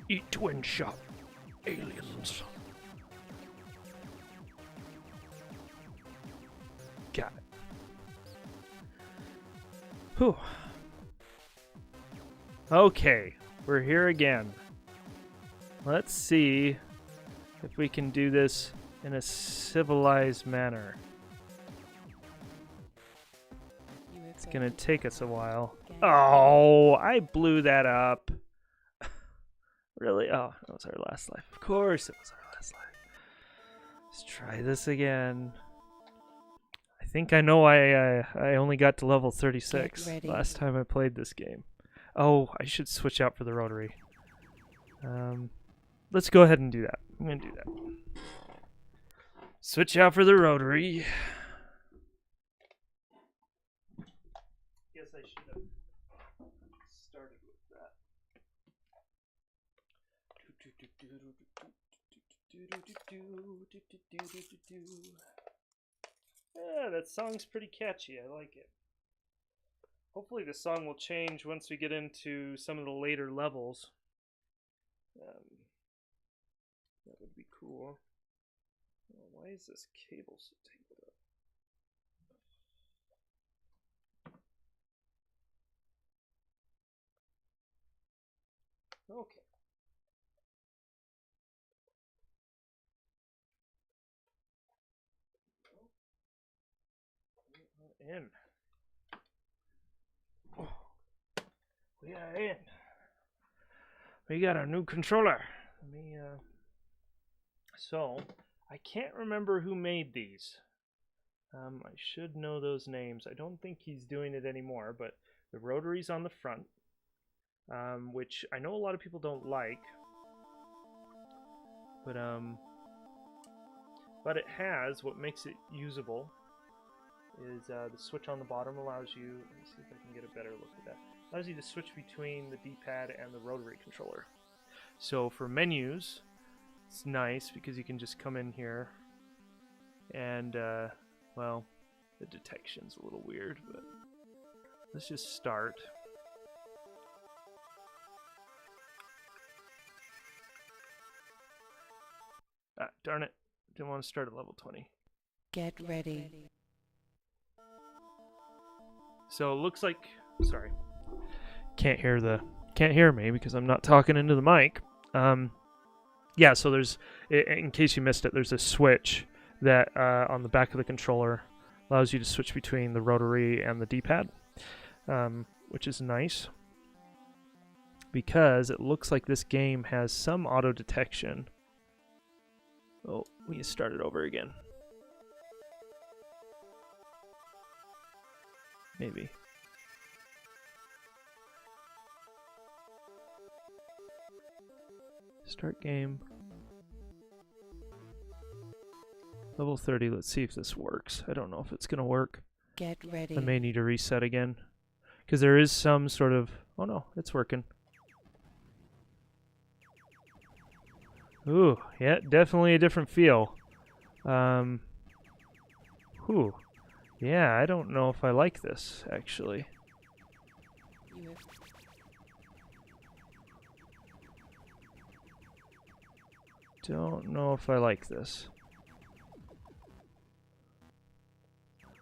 Eat twin shot, aliens. Got it. Whew. Okay, we're here again. Let's see if we can do this in a civilized manner. It's gonna take us a while. Oh, I blew that up. Really? Oh, that was our last life. Of course it was our last life. Let's try this again. I think I know I only got to level 36 last time I played this game. Oh, I should switch out for the rotary. Let's go ahead and do that. I'm going to do that. Switch out for the rotary. Guess I should have started with that. Yeah, that song's pretty catchy. I like it. Hopefully the song will change once we get into some of the later levels. That would be cool. Oh, why is this cable so tangled up? Okay. In. Oh, we are in. We got our new controller. Let me, so, I can't remember who made these. I should know those names. I don't think he's doing it anymore, but the rotary's on the front, which I know a lot of people don't like, but it has, what makes it usable is the switch on the bottom allows you, let me see if I can get a better look at that, allows you to switch between the D-pad and the rotary controller. So for menus, it's nice because you can just come in here and, well, the detection's a little weird, but let's just start. Ah, darn it. Didn't want to start at level 20. Get ready. So it looks like, sorry, can't hear me because I'm not talking into the mic. Yeah, so there's, in case you missed it, there's a switch that on the back of the controller allows you to switch between the rotary and the D-pad, which is nice because it looks like this game has some auto detection. Oh, we start it over again. Maybe. Start game. Level 30, let's see if this works. I don't know if it's going to work. Get ready. I may need to reset again. Because there is some sort of... Oh no, it's working. Ooh, yeah, definitely a different feel. Whew. Yeah, I don't know if I like this, actually. You have Don't know if I like this.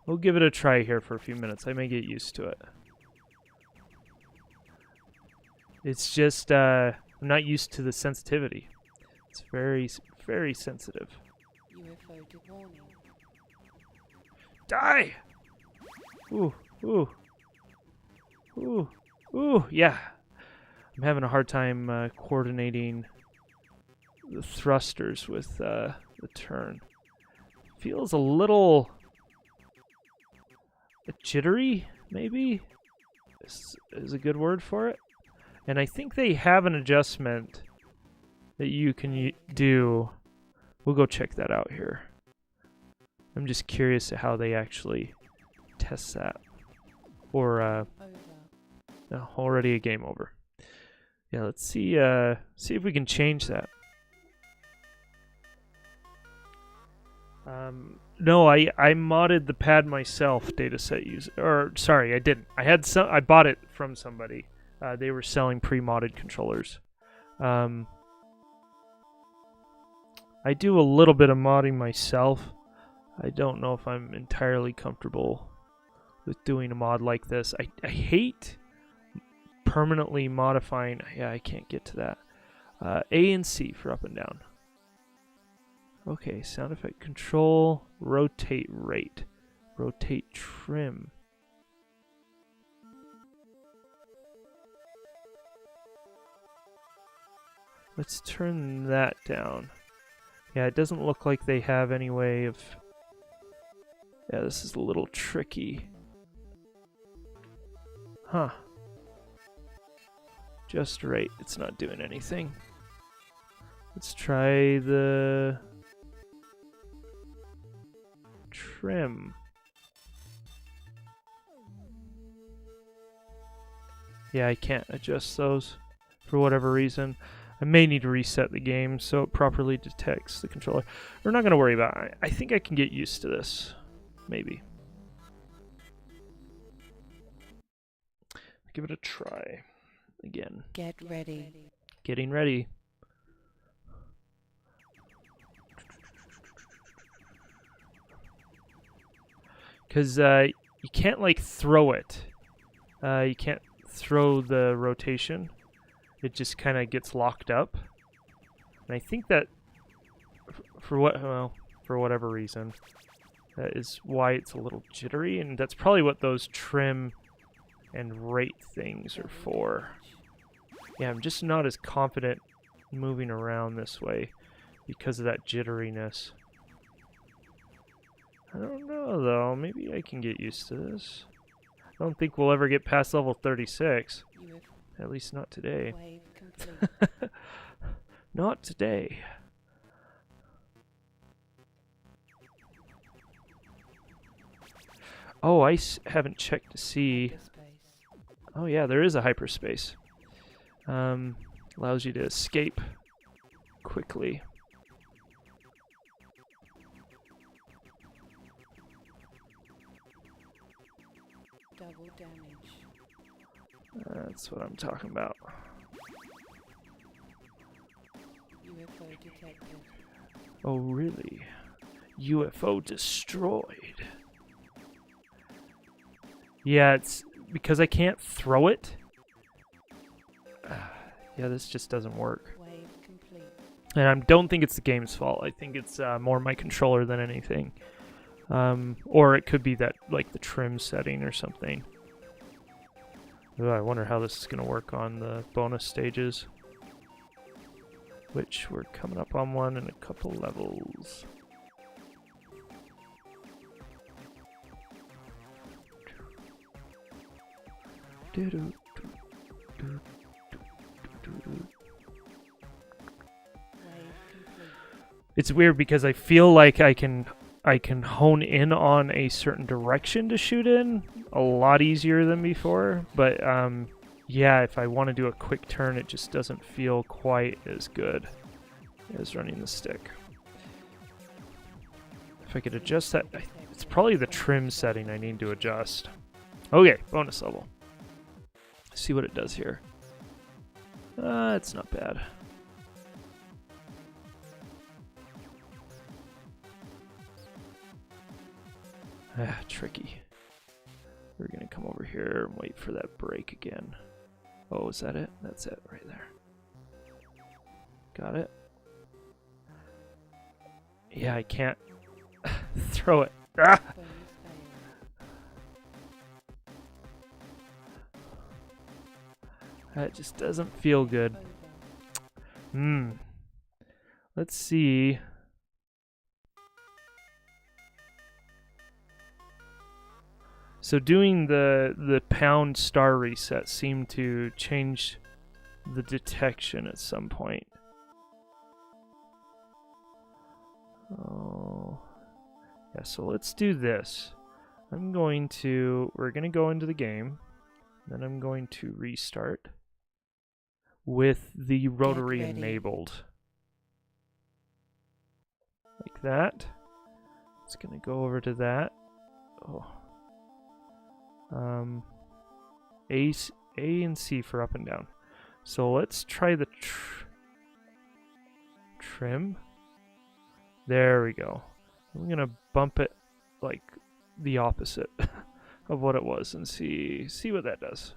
We'll give it a try here for a few minutes. I may get used to it. It's just, I'm not used to the sensitivity. It's very, very sensitive. UFO warning. Die! Ooh, ooh. Ooh, ooh, yeah. I'm having a hard time coordinating the thrusters with the turn. Feels a little jittery, maybe, is a good word for it. And I think they have an adjustment that you can do. We'll go check that out here. I'm just curious to how they actually test that. Or, Over. no, already a game over. Yeah, let's see if we can change that. No, I modded the pad myself, dataset user. Or, sorry, I didn't. I bought it from somebody. They were selling pre-modded controllers. I do a little bit of modding myself. I don't know if I'm entirely comfortable with doing a mod like this. I hate permanently modifying. Yeah, I can't get to that. A and C for up and down. Okay, sound effect control, rotate rate, rotate trim. Let's turn that down. Yeah, it doesn't look like they have any way of... Yeah, this is a little tricky. Huh. Just right, it's not doing anything. Let's try the... trim. Yeah, I can't adjust those for whatever reason. I may need to reset the game so it properly detects the controller. We're not going to worry about it. I think I can get used to this. Maybe. Give it a try. Again. Get ready. Getting ready. Because you can't, like, throw it. You can't throw the rotation. It just kind of gets locked up. And I think that, for whatever reason, that is why it's a little jittery. And that's probably what those trim and rate things are for. Yeah, I'm just not as confident moving around this way because of that jitteriness. I don't know, though. Maybe I can get used to this. I don't think we'll ever get past level 36. At least not today. Wave complete. Not today. Oh, I haven't checked to see. Hyperspace. Oh yeah, there is a hyperspace. Allows you to escape quickly. Double damage. That's what I'm talking about. UFO detected. Oh really? UFO destroyed. Yeah, it's because I can't throw it. Yeah, this just doesn't work. Wave complete. And I don't think it's the game's fault. I think it's more my controller than anything. Or it could be that, like, the trim setting or something. Ooh, I wonder how this is going to work on the bonus stages. Which we're coming up on one in a couple levels. It's weird because I feel like I can hone in on a certain direction to shoot in a lot easier than before, but yeah, if I want to do a quick turn, it just doesn't feel quite as good as running the stick. If I could adjust that, it's probably the trim setting I need to adjust. Okay, bonus level. Let's see what it does here. It's not bad. Tricky. We're gonna come over here and wait for that break again. Oh, is that it? That's it right there. Got it. Yeah, I can't throw it. Ah! That just doesn't feel good. Let's see. So doing the pound star reset seemed to change the detection at some point. Oh. Yeah, so let's do this. We're going to go into the game. Then I'm going to restart with the rotary enabled. Like that. It's going to go over to that. Oh. A and C for up and down. So let's try the trim. There we go. I'm gonna bump it like the opposite of what it was and see what that does.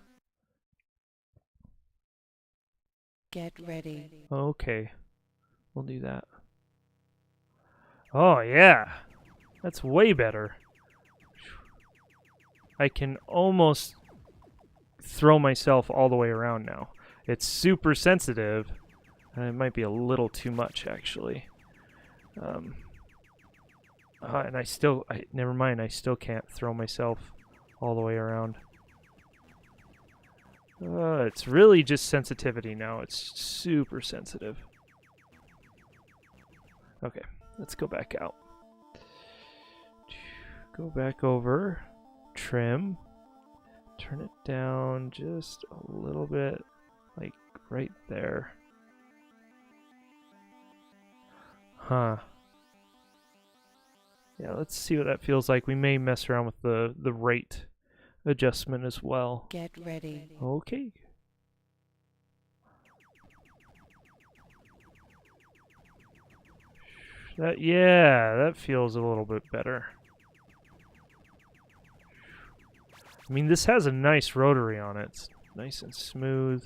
Get ready. Okay, we'll do that. Oh yeah, that's way better. I can almost throw myself all the way around now. It's super sensitive, and it might be a little too much actually. And never mind, I still can't throw myself all the way around. It's really just sensitivity now. It's super sensitive. Okay, let's go back out. Go back over. Trim. Turn it down just a little bit, like right there. Huh. Yeah, let's see what that feels like. We may mess around with the rate adjustment as well. Get ready. Okay. That feels a little bit better. I mean, this has a nice rotary on it. It's nice and smooth.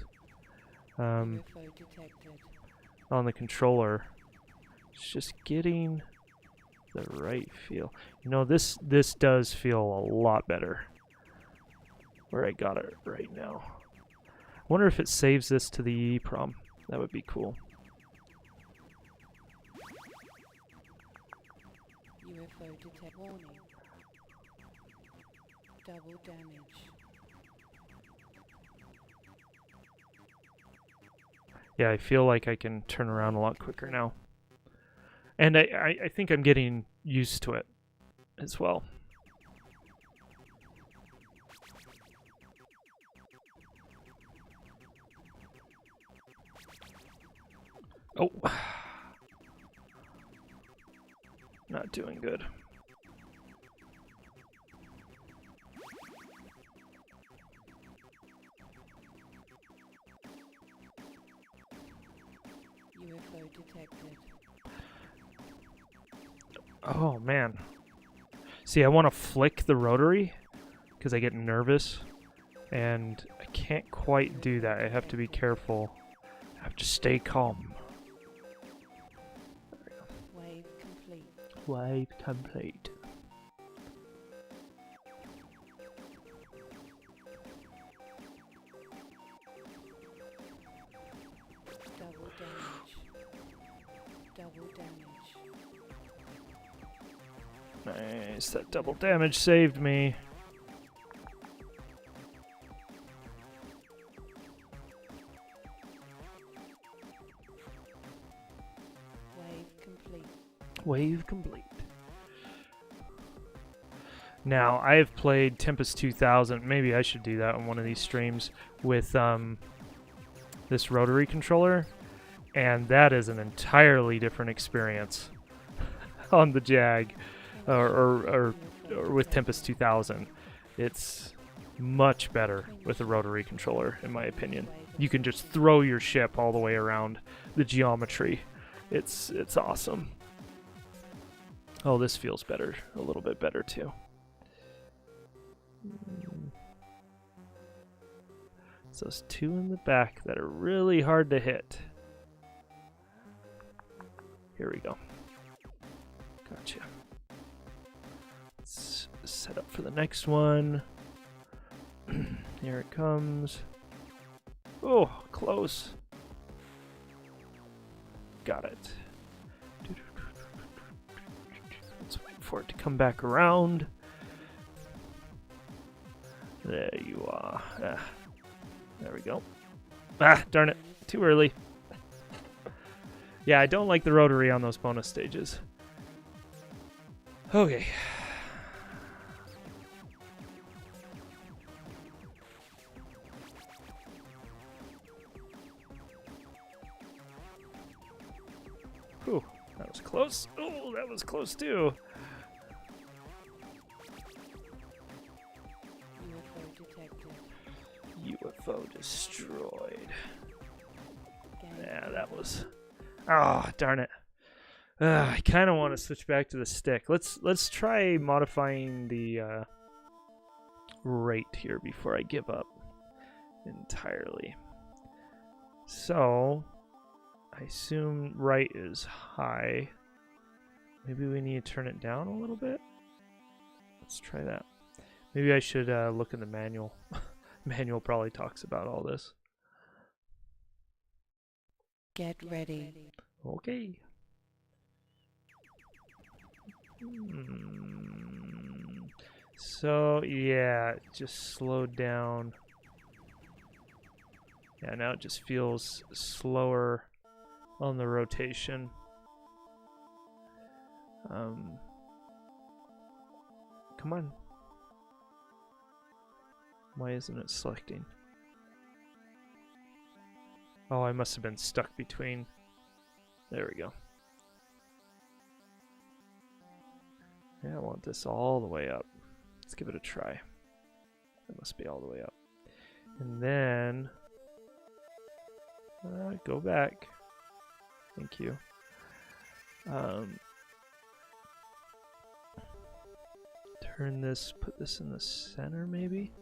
On the controller. It's just getting the right feel. You know, this does feel a lot better. Where I got it right now. I wonder if it saves this to the EEPROM. That would be cool. UFO detect warning. Double damage. Yeah, I feel like I can turn around a lot quicker now. And I think I'm getting used to it as well. Oh. Not doing good. UFO detected. Oh, man. See, I want to flick the rotary because I get nervous, and I can't quite do that. I have to be careful. I have to stay calm. Wave complete. Wave complete. Double damage. Double damage. Nice, that double damage saved me. Wave complete. Wave complete. Now, I have played Tempest 2000. Maybe I should do that on one of these streams with this rotary controller. And that is an entirely different experience on the Jag or with Tempest 2000. It's much better with a rotary controller, in my opinion. You can just throw your ship all the way around the geometry. It's awesome. Oh, this feels better, a little bit better too. So those two in the back that are really hard to hit. Here we go. Gotcha. Let's set up for the next one. Here it comes. Oh, close. Got it. Let's wait for it to come back around. There you are. There we go. Ah, darn it. Too early. Yeah, I don't like the rotary on those bonus stages. Okay. Whew, that was close. Oh, that was close too. UFO detected. UFO destroyed. Game Yeah, that was... Oh, darn it. I kind of want to switch back to the stick. Let's try modifying the rate here before I give up entirely. So, I assume right is high. Maybe we need to turn it down a little bit. Let's try that. Maybe I should look in the manual. Manual probably talks about all this. Get ready. Okay. So, yeah, it just slowed down. Yeah, now it just feels slower on the rotation. Come on. Why isn't it selecting? Oh, I must have been stuck between. There we go. Yeah, I want this all the way up. Let's give it a try. It must be all the way up. And then... go back. Thank you. Turn this, put this in the center maybe?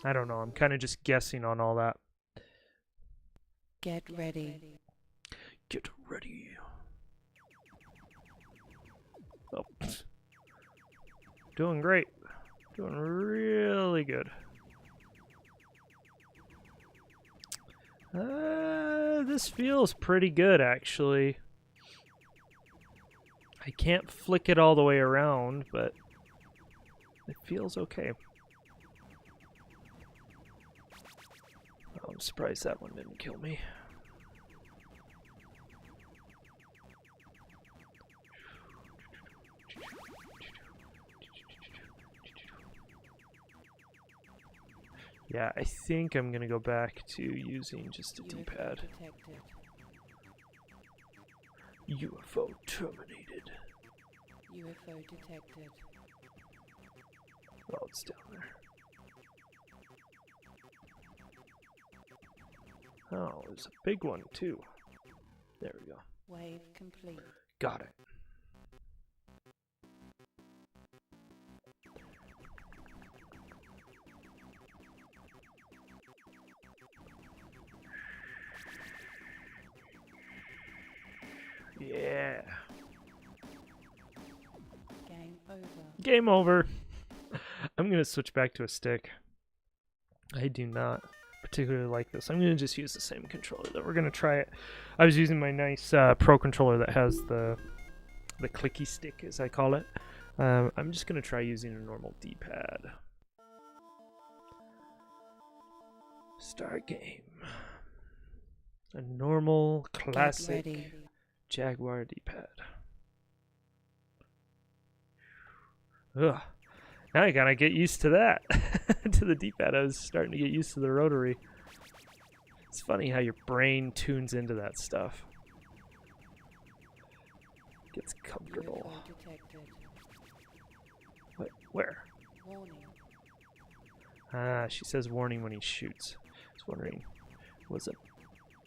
I don't know, I'm kind of just guessing on all that. Get ready. Get ready. Oh. Doing great. Doing really good. This feels pretty good, actually. I can't flick it all the way around, but It feels okay. Oh, I'm surprised that one didn't kill me. Yeah, I think I'm gonna go back to using just a D-pad. UFO terminated. UFO detected. Oh, it's down there. Oh, there's a big one too. There we go. Wave complete. Got it. Yeah. Game over. Game over. I'm going to switch back to a stick. I do not particularly like this. I'm going to just use the same controller though. We're going to try it. I was using my nice Pro controller that has the clicky stick, as I call it. I'm just going to try using a normal D-pad. Start game. A normal, classic Jaguar D-pad. Ugh. Now I gotta get used to that. To the D-pad. I was starting to get used to the rotary. It's funny how your brain tunes into that stuff. Gets comfortable. What? Where? Warning. Ah, she says warning when he shoots. I was wondering, was it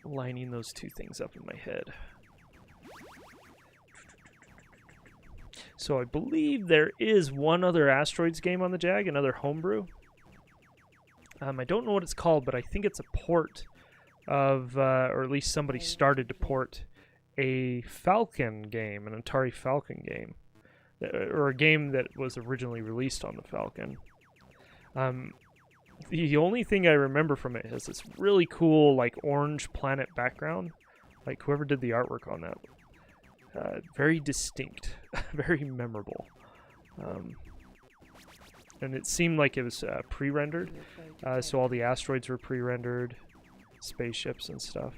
lining those two things up in my head? So I believe there is one other Asteroids game on the Jag, another homebrew. I don't know what it's called, but I think it's a port of, or at least somebody started to port a Falcon game, an Atari Falcon game, or a game that was originally released on the Falcon. The only thing I remember from it is this really cool, like, orange planet background. Like, whoever did the artwork on that. Very distinct, very memorable. And it seemed like it was pre-rendered, so all the asteroids were pre-rendered, spaceships and stuff.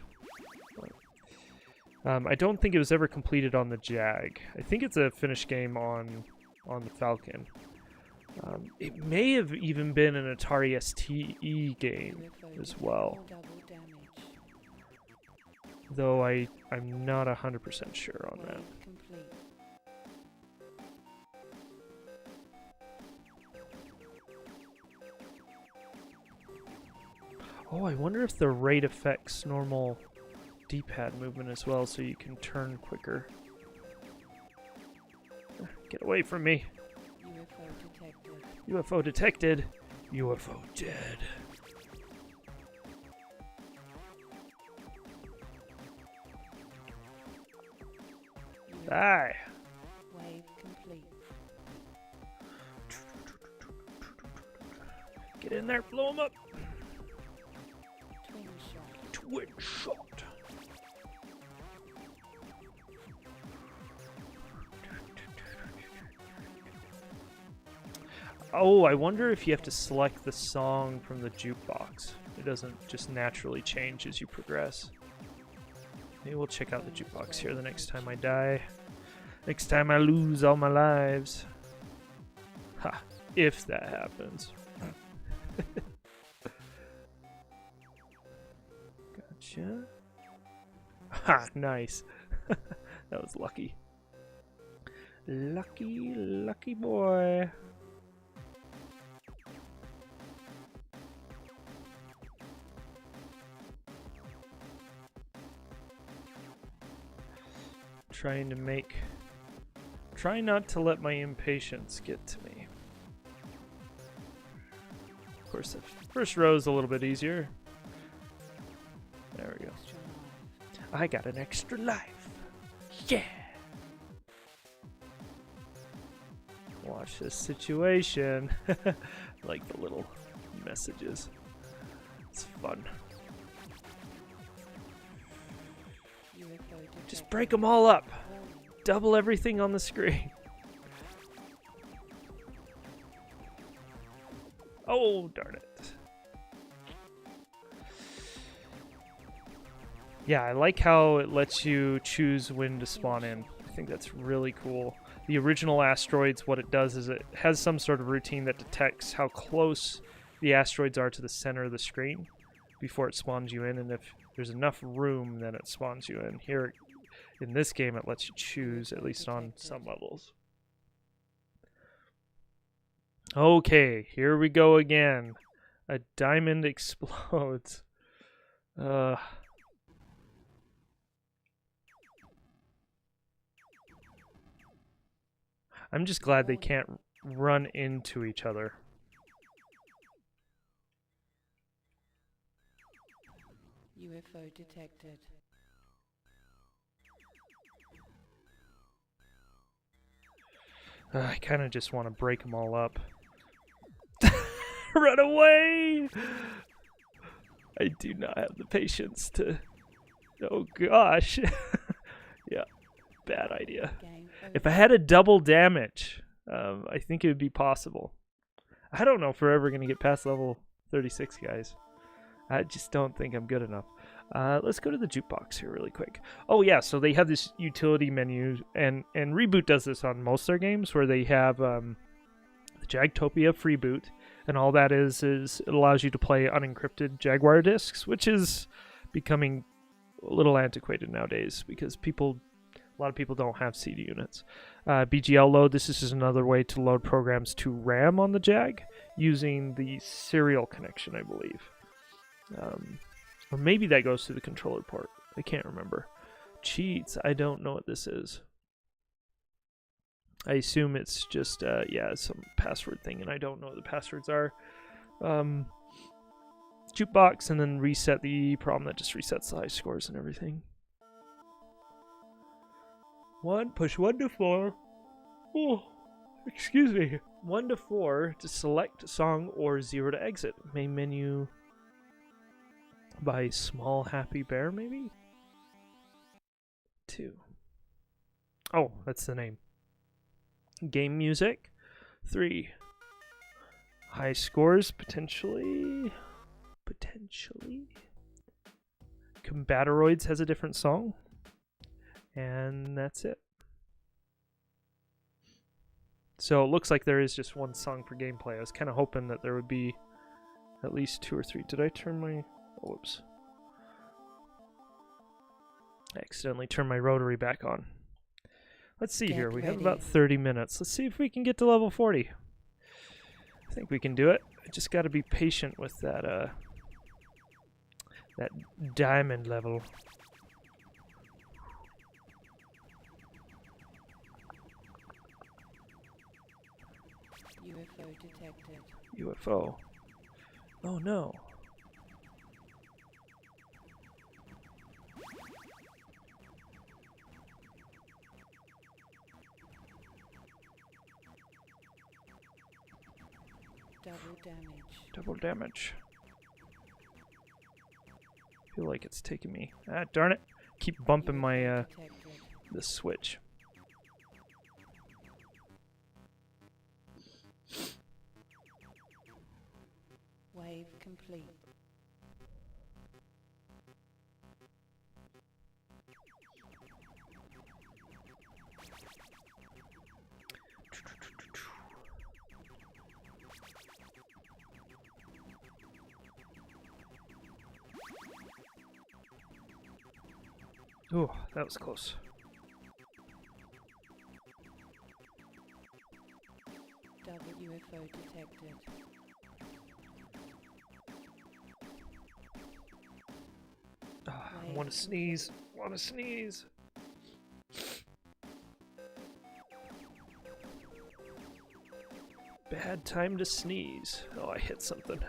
I don't think it was ever completed on the Jag. I think it's a finished game on the Falcon. It may have even been an Atari STE game as well. Though I'm not 100% sure on that. Oh, I wonder if the rate affects normal D-pad movement as well, so you can turn quicker. Get away from me. UFO detected. UFO dead. Die. Wave complete. Get in there, blow him up. Twin shot. Twin shot. Oh, I wonder if you have to select the song from the jukebox. It doesn't just naturally change as you progress. Maybe we'll check out the jukebox here the next time I die. Next time I lose all my lives. Ha, if that happens. Gotcha. Ha, nice. That was lucky. Lucky, lucky boy. Try not to let my impatience get to me. Of course, the first row is a little bit easier. There we go. I got an extra life. Yeah! Watch this situation. Like the little messages. It's fun. Just break them all up. Double everything on the screen. Oh, darn it. Yeah, I like how it lets you choose when to spawn in. I think that's really cool. The original asteroids, what it does is it has some sort of routine that detects how close the asteroids are to the center of the screen before it spawns you in, and if there's enough room, then it spawns you in. Here, in this game, it lets you choose, at least on some levels. Okay, here we go again. A diamond explodes. I'm just glad they can't run into each other. UFO detected. I kind of just want to break them all up. Run away! I do not have the patience to... Oh gosh. Yeah, bad idea. If I had a double damage, I think it would be possible. I don't know if we're ever going to get past level 36, guys. I just don't think I'm good enough. Let's go to the jukebox here really quick. Oh yeah, so they have this utility menu, and Reboot does this on most of their games, where they have the Jagtopia Freeboot, and all that is it allows you to play unencrypted Jaguar discs, which is becoming a little antiquated nowadays because a lot of people don't have CD units. BGL load, this is just another way to load programs to RAM on the Jag using the serial connection, I believe. Or maybe that goes to the controller port. I can't remember. Cheats, I don't know what this is. I assume it's just, yeah, some password thing, and I don't know what the passwords are. Jukebox, and then reset the problem that just resets the high scores and everything. Push 1 to 4. Oh, excuse me. 1 to 4 to select song or 0 to exit. Main menu by Small Happy Bear, maybe? 2. Oh, that's the name. Game music. 3. High scores, potentially. Rebooteroids has a different song. And that's it. So it looks like there is just one song per gameplay. I was kind of hoping that there would be at least 2 or 3. Did I turn my... Oh, whoops. I accidentally turned my rotary back on. Let's see here. We have about 30 minutes. Let's see if we can get to level 40. I think we can do it. I just got to be patient with that that diamond level. UFO detected. UFO. Oh no. Double damage. I feel like it's taking me. Ah, darn it. Keep bumping my the switch. Wave complete. Oh, that was close. Double UFO detected. I want to sneeze. Want to sneeze. Bad time to sneeze. Oh, I hit something.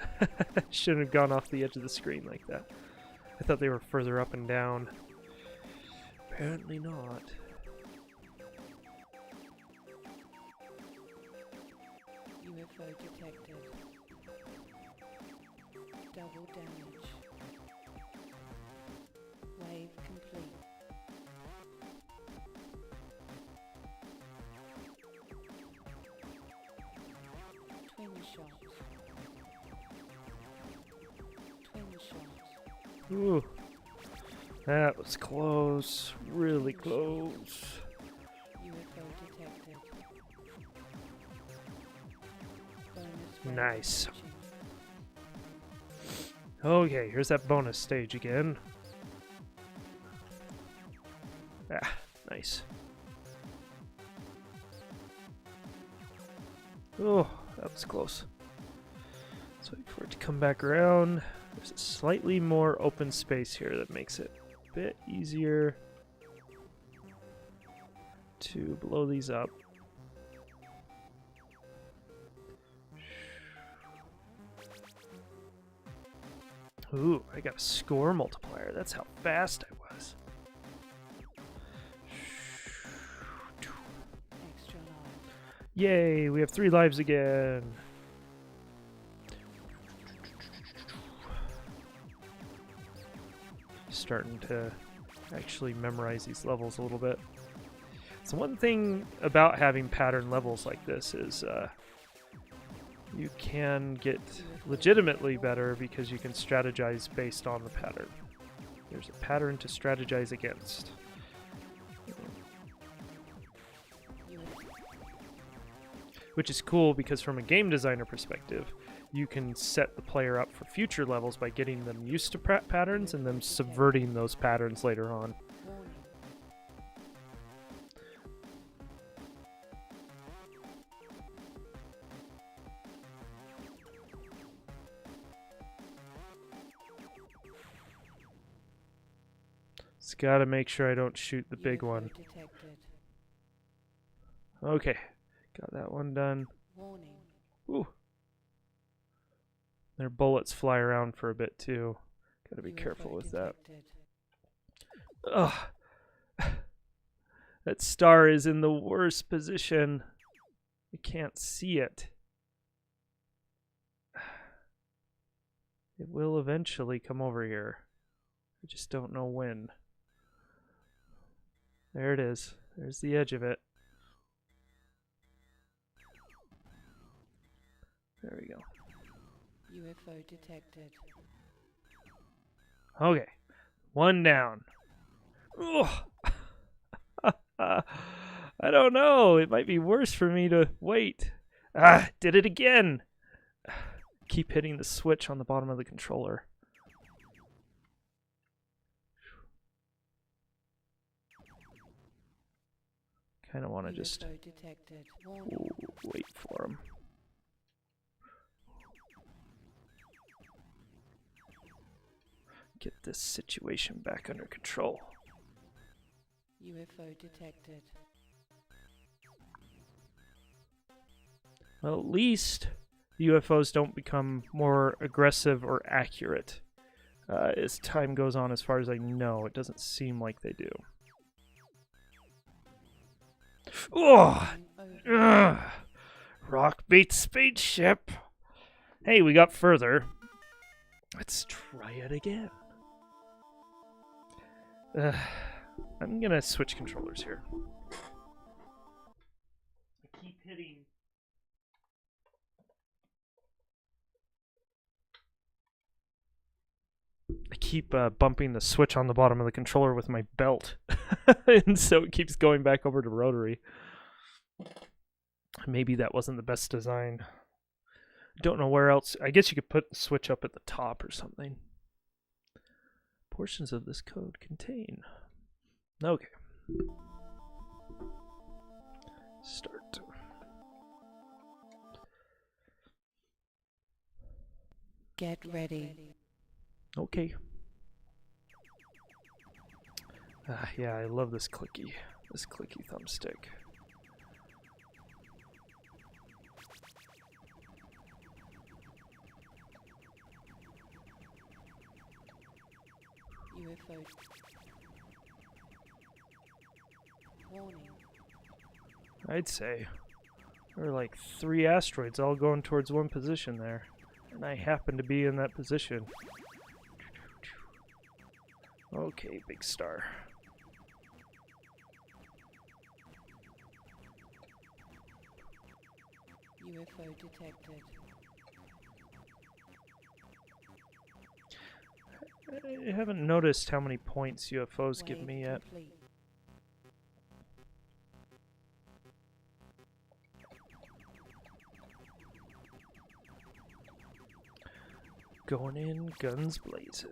Shouldn't have gone off the edge of the screen like that. I thought they were further up and down. Apparently not. UFO detected. Double damage. Wave complete. Twin shots. Ooh. That was close. Really close. UFO detected. Bonus Nice. approaching. Okay, here's that bonus stage again. Ah, nice. Oh, that was close. Let's wait for it to come back around. There's a slightly more open space here that makes it a bit easier to blow these up. Ooh, I got a score multiplier. That's how fast I was. Extra life. Yay, we have 3 lives again. Starting to actually memorize these levels a little bit. So one thing about having pattern levels like this is you can get legitimately better because you can strategize based on the pattern. There's a pattern to strategize against. Which is cool because from a game designer perspective, you can set the player up for future levels by getting them used to patterns and then subverting those patterns later on. Warning. Just gotta make sure I don't shoot the big UFO one. detected. Okay, got that one done. Warning. Ooh. Their bullets fly around for a bit too. Gotta be UFO careful with that. detected. Ugh. That star is in the worst position. I can't see it. It will eventually come over here. I just don't know when. There it is. There's the edge of it. There we go. UFO detected. Okay. One down. Ugh. I don't know. It might be worse for me to wait. Ah, did it again. Keep hitting the switch on the bottom of the controller. Kind of want to just UFO detected. Warning. wait for him. Get this situation back under control. UFO detected. Well, at least UFOs don't become more aggressive or accurate as time goes on. As far as I know, it doesn't seem like they do. Oh, Warning over. ugh. Rock beats spaceship. Hey, we got further. Let's try it again. I'm gonna switch controllers here. I keep hitting. I keep bumping the switch on the bottom of the controller with my belt, and so it keeps going back over to rotary. Maybe that wasn't the best design. Don't know where else. I guess you could put the switch up at the top or something. Portions of this code contain. Okay. Start. Get ready. Okay. Yeah, I love this clicky thumbstick. UFO. Warning. I'd say there are like 3 asteroids all going towards one position there, and I happen to be in that position. Okay, big star. UFO detected. I haven't noticed how many points UFOs give Wave me yet. complete. Going in, guns blazing.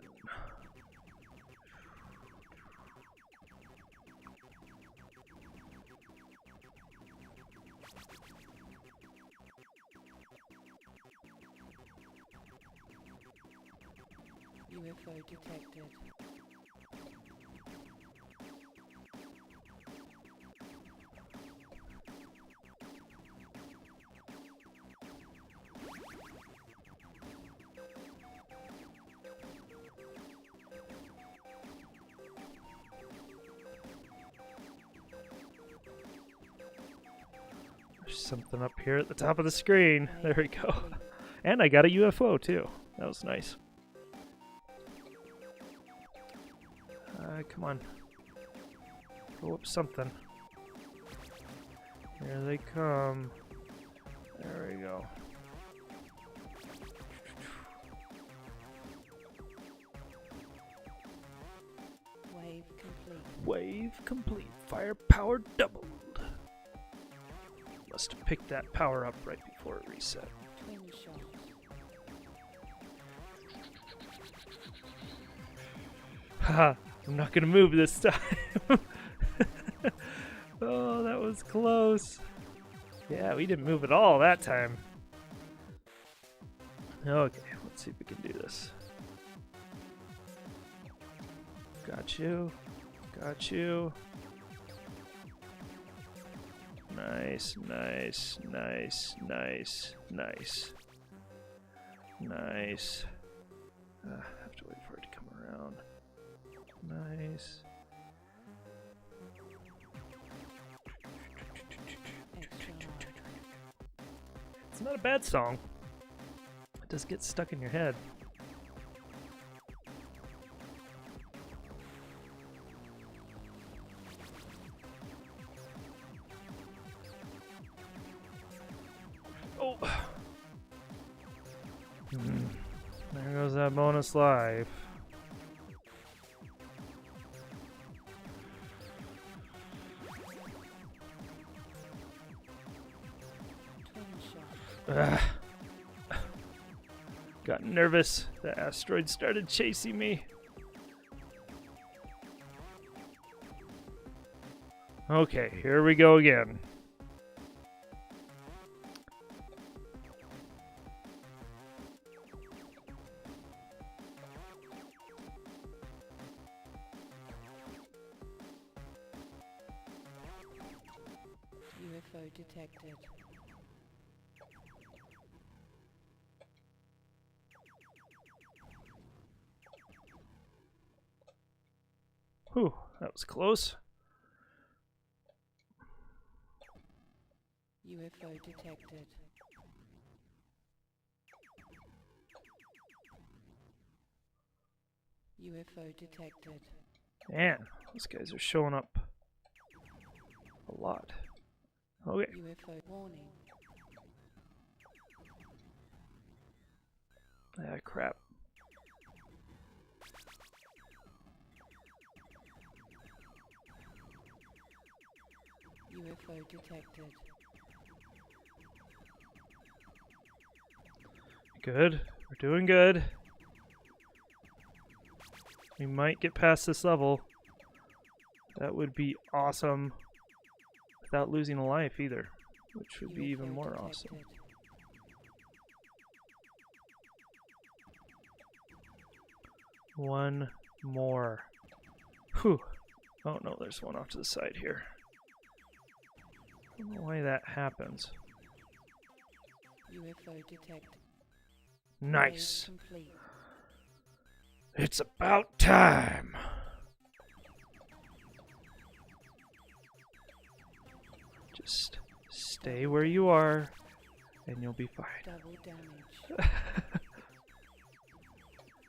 UFO detected. There's something up here at the top of the screen. There we go. Complete. And I got a UFO too. That was nice. Come on. Go up something. Here they come. There we go. Wave complete. Wave complete. Firepower doubled. Must have picked that power up right before it reset. Twin shot. Haha, I'm not gonna move this time. Oh, that was close. Yeah, we didn't move at all that time. Okay, let's see if we can do this. Got you. Got you. Nice, nice, nice, nice, nice. Nice. I have to wait for it to come around. Nice. Extra large. It's not a bad song. It does get stuck in your head. Oh! There goes that bonus life. Twin shot. Ugh. Got nervous. The asteroid started chasing me. Okay, here we go again. UFO detected. Whew, that was close. UFO detected. UFO detected. Man, those guys are showing up a lot. Okay. UFO warning. Ah, crap. UFO detected. Good. We're doing good. We might get past this level. That would be awesome. Without losing a life either, which would be even UFO more detected. awesome. One more. Whew. Oh no, there's one off to the side here. I don't know why that happens. UFO detected. Nice. Wave complete. It's about time. Just stay where you are, and you'll be fine. Double damage.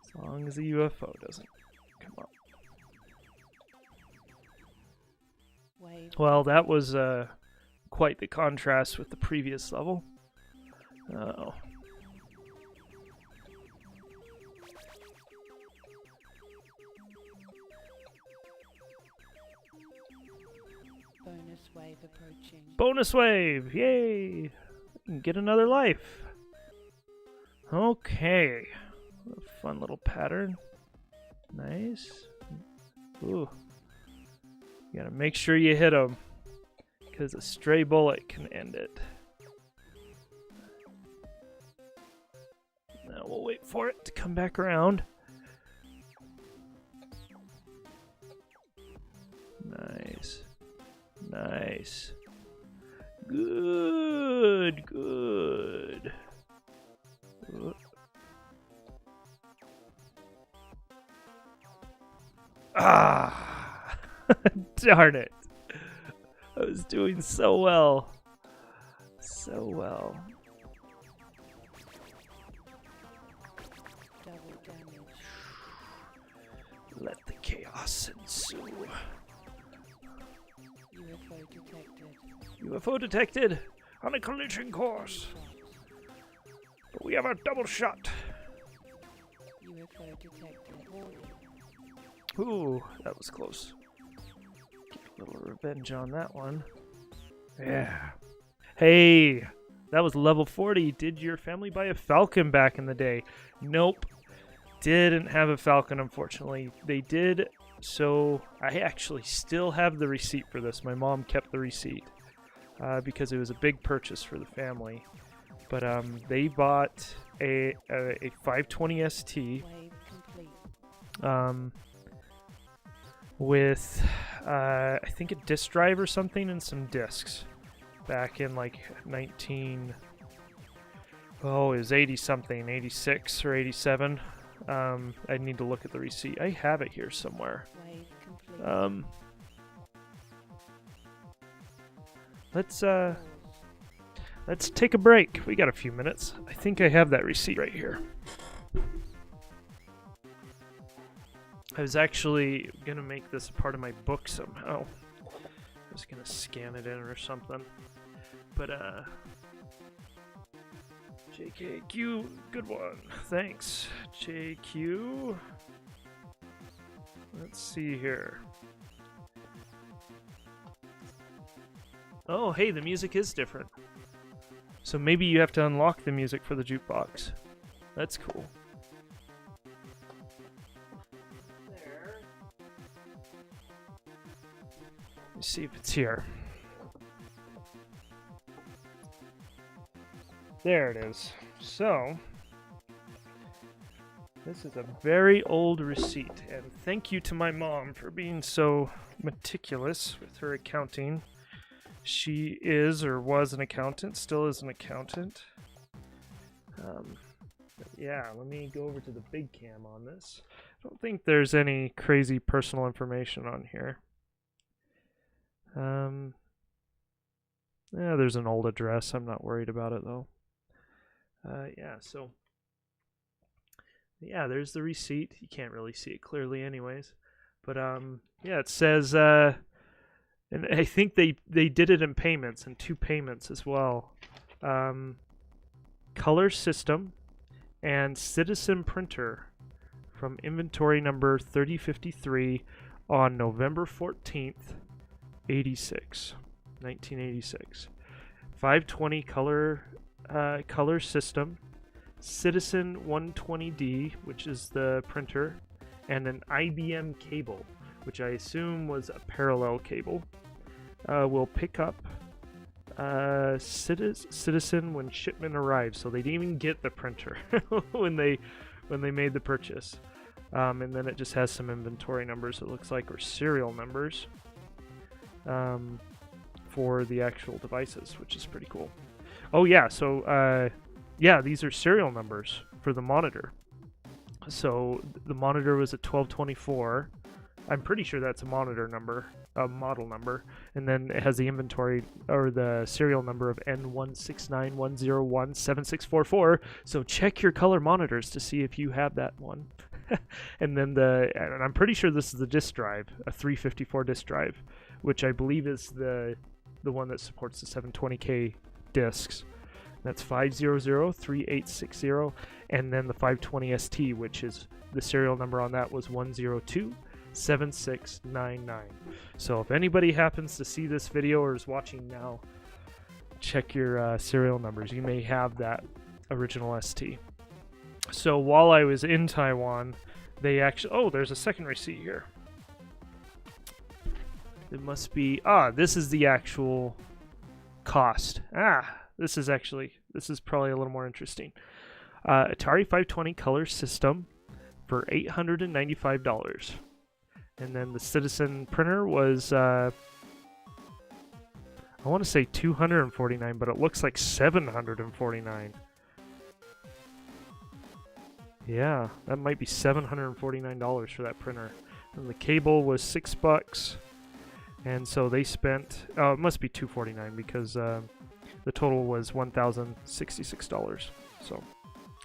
As long as the UFO doesn't come up. Wave. Well, that was quite the contrast with the previous level. Uh-oh. wave approaching. Bonus wave! Yay! Get another life. Okay. A fun little pattern. Nice. Ooh. You gotta make sure you hit them, because a stray bullet can end it. Now we'll wait for it to come back around. Nice. Nice. Good, good. Ah! Darn it. I was doing so well. So well. Double damage. Let the chaos ensue. UFO detected. UFO detected on a collision course. But we have a double shot. UFO detected. Warning. Ooh, that was close. Get a little revenge on that one. Yeah. Hey, that was level 40. Did your family buy a falcon back in the day? Nope. Didn't have a falcon, unfortunately. They did, so I actually still have the receipt for this. My mom kept the receipt because it was a big purchase for the family. But they bought a 520 ST. Wave complete. With I think a disk drive or something and some discs back in like it was 80 something, 86 or 87. I need to look at the receipt. I have it here somewhere. Wave complete. Let's take a break. We got a few minutes. I think I have that receipt right here. I was actually gonna make this a part of my book somehow. I was gonna scan it in or something. But JKQ, good one. Thanks. JQ. Let's see here. Oh, hey, the music is different. So maybe you have to unlock the music for the jukebox. That's cool. There. Let me see if it's here. There it is. So, this is a very old receipt, and thank you to my mom for being so meticulous with her accounting. She is or was an accountant, still is an accountant. Yeah, let me go over to the big cam on this. I don't think there's any crazy personal information on here. Yeah, there's an old address. I'm not worried about it though. Yeah, so yeah, there's the receipt. You can't really see it clearly anyways. But yeah, it says and I think they did it in payments, in 2 payments as well. Color system and citizen printer from inventory number 3053 on November 14th, 1986. 520 color system, Citizen 120D, which is the printer, and an IBM cable, which I assume was a parallel cable. Will pick up Citizen when shipment arrives. So they didn't even get the printer when they made the purchase. And then it just has some inventory numbers, it looks like, or serial numbers for the actual devices, which is pretty cool. Oh yeah, so yeah, these are serial numbers for the monitor. So the monitor was at 1224. I'm pretty sure that's a monitor number, a model number, and then it has the inventory or the serial number of N16910176444. So check your color monitors to see if you have that one. And then and I'm pretty sure this is the disk drive, a 354 disk drive, which I believe is the one that supports the 720K discs. That's 5003860, and then the 520 ST, which is the serial number on that was 102 7699. So if anybody happens to see this video or is watching now, check your serial numbers. You may have that original ST. So while I was in Taiwan, they actually... Oh, there's a second receipt here. It must be... this is the actual cost. This is probably a little more interesting. Atari 520 color system for $895. And then the Citizen printer was, I want to say $249, but it looks like $749. Yeah, that might be $749 for that printer. And the cable was $6. And so they spent, it must be $249 because the total was $1,066. So,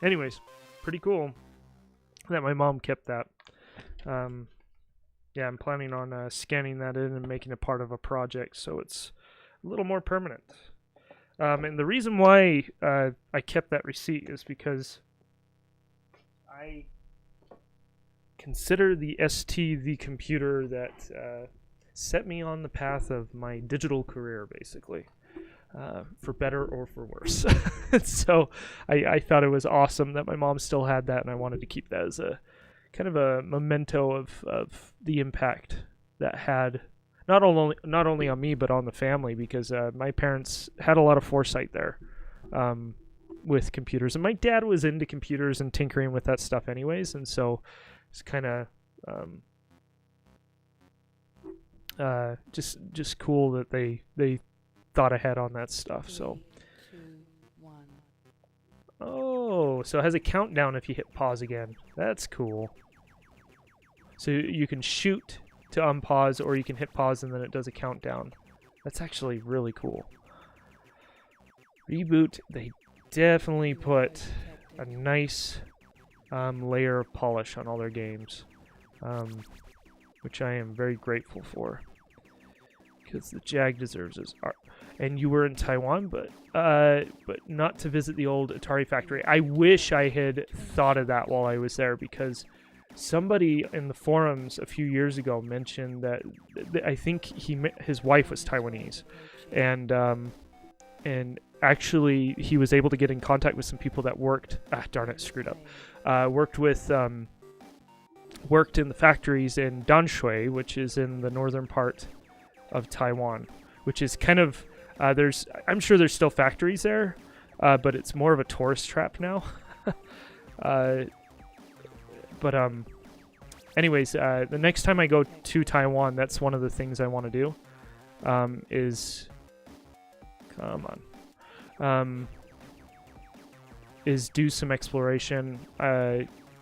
anyways, pretty cool that my mom kept that. Yeah, I'm planning on scanning that in and making it part of a project so it's a little more permanent. And the reason why I kept that receipt is because I consider the ST the computer that set me on the path of my digital career, basically, for better or for worse. So I thought it was awesome that my mom still had that, and I wanted to keep that as a kind of a memento of the impact that had not only on me but on the family, because my parents had a lot of foresight there with computers, and my dad was into computers and tinkering with that stuff anyways, and so it's kind of just cool that they thought ahead on that stuff. So 3, 2, 1. oh, so it has a countdown if you hit pause again. That's cool. So you can shoot to unpause, or you can hit pause and then it does a countdown. That's actually really cool. Reboot, they definitely put a nice layer of polish on all their games, which I am very grateful for, because the Jag deserves its art. And you were in Taiwan, but not to visit the old Atari factory. I wish I had thought of that while I was there, because somebody in the forums a few years ago mentioned that I think his wife was Taiwanese, and actually he was able to get in contact with some people that worked. Darn it, screwed up. Worked in the factories in Danshui, which is in the northern part of Taiwan, which is kind of I'm sure there's still factories there, but it's more of a tourist trap now. But anyways, the next time I go to Taiwan, that's one of the things I want to do. Is do some exploration,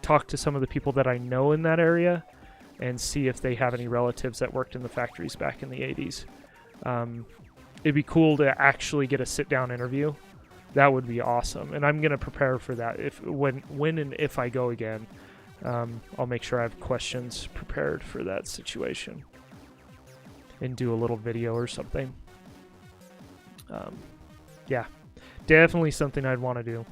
talk to some of the people that I know in that area, and see if they have any relatives that worked in the factories back in the 80s. It'd be cool to actually get a sit-down interview. That would be awesome, and I'm gonna prepare for that. When and if I go again, I'll make sure I have questions prepared for that situation, and do a little video or something. Yeah, definitely something I'd want to do.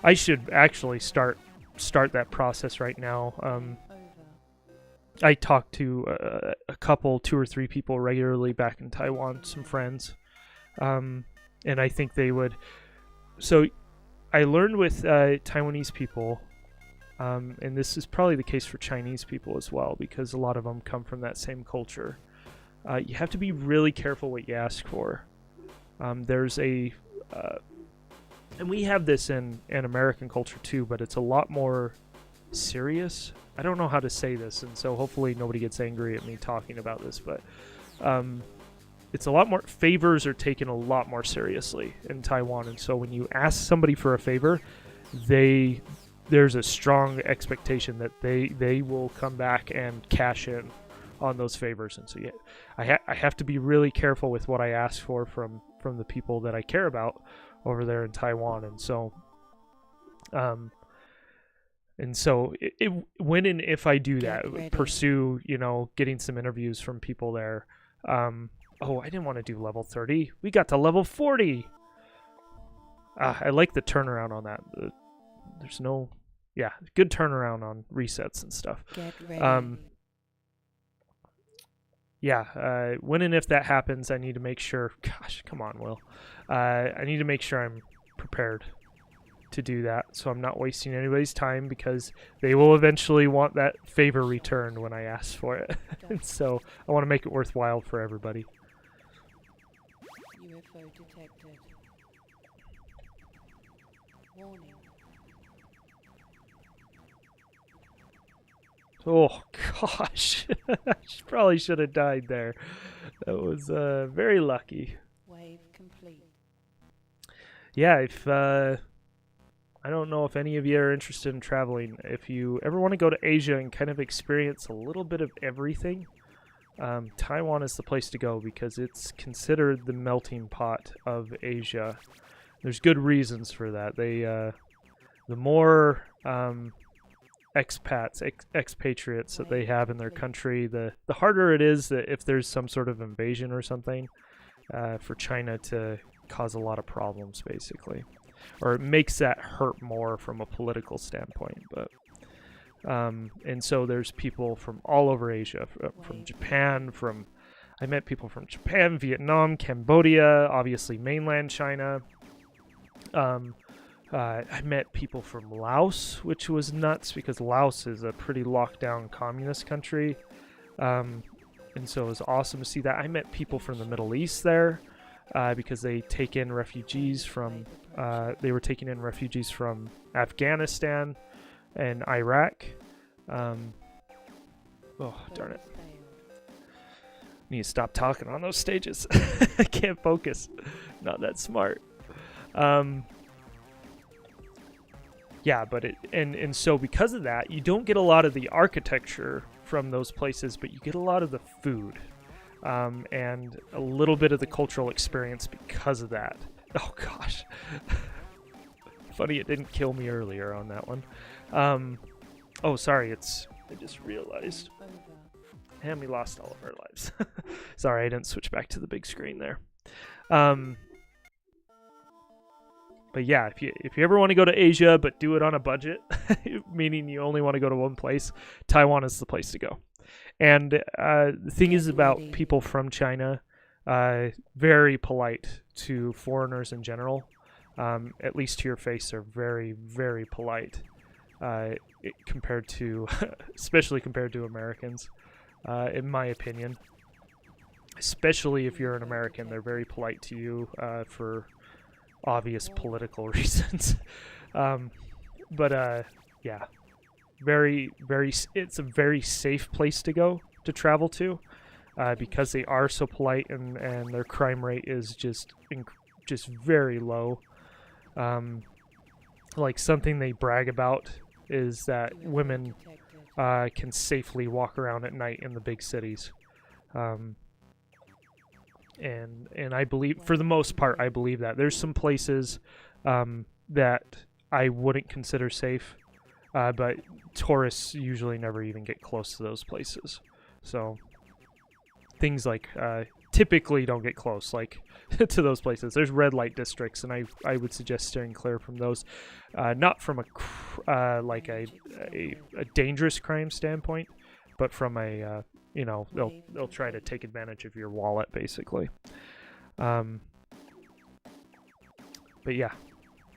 I should actually start that process right now. I talk to a couple, 2 or 3 people regularly back in Taiwan, some friends, and I think they would. So I learned with Taiwanese people, and this is probably the case for Chinese people as well, because a lot of them come from that same culture. You have to be really careful what you ask for. There's and we have this in American culture too, but it's a lot more serious. I don't know how to say this, and so hopefully nobody gets angry at me talking about this, but it's a lot more, favors are taken a lot more seriously in Taiwan, and so when you ask somebody for a favor, there's a strong expectation that they will come back and cash in on those favors. And so yeah, I have to be really careful with what I ask for from the people that I care about over there in Taiwan. And so when and if I do that, pursue, getting some interviews from people there. Oh, I didn't want to do level 30. We got to level 40. I like the turnaround on that. There's no, good turnaround on resets and stuff. Get ready. yeah, when and if that happens, I need to make sure. Gosh, come on, Will. I need to make sure I'm prepared to do that, so I'm not wasting anybody's time, because they will eventually want that favor returned when I ask for it. And so I want to make it worthwhile for everybody. UFO detected. Warning. Oh gosh, I probably should have died there. That was very lucky. Wave complete. Yeah, if I don't know if any of you are interested in traveling. If you ever want to go to Asia and kind of experience a little bit of everything, Taiwan is the place to go, because it's considered the melting pot of Asia. There's good reasons for that. They, the more expats, expatriates that they have in their country, the harder it is that if there's some sort of invasion or something, for China to cause a lot of problems, basically. Or it makes that hurt more from a political standpoint. But and so there's people from all over Asia, from Japan, I met people from Japan, Vietnam, Cambodia, obviously mainland China. I met people from Laos, which was nuts, because Laos is a pretty locked down communist country. And so it was awesome to see that. I met people from the Middle East there, because they take in refugees from, they were taking in refugees from Afghanistan and Iraq. Oh, darn it. Need to stop talking on those stages. I can't focus. Not that smart. Yeah, but and so because of that, you don't get a lot of the architecture from those places, but you get a lot of the food, and a little bit of the cultural experience because of that. Oh gosh. Funny it didn't kill me earlier on that one. Oh, sorry, I just realized. And we lost all of our lives. Sorry, I didn't switch back to the big screen there. But yeah, if you ever want to go to Asia but do it on a budget, meaning you only want to go to one place, Taiwan is the place to go. And the thing is about people from China, very polite to foreigners in general. At least to your face, they're very, very polite. Compared to, especially compared to Americans, in my opinion. Especially if you're an American, they're very polite to you for obvious political reasons. But yeah, it's a very safe place to go to travel to, because they are so polite, and their crime rate is just very low. Like, something they brag about is that women can safely walk around at night in the big cities. And I believe, for the most part, I believe that. There's some places that I wouldn't consider safe, but tourists usually never even get close to those places. So things like typically don't get close, like to those places. There's red light districts, and I would suggest steering clear from those. Not from a dangerous crime standpoint, but from a they'll try to take advantage of your wallet, basically. But yeah,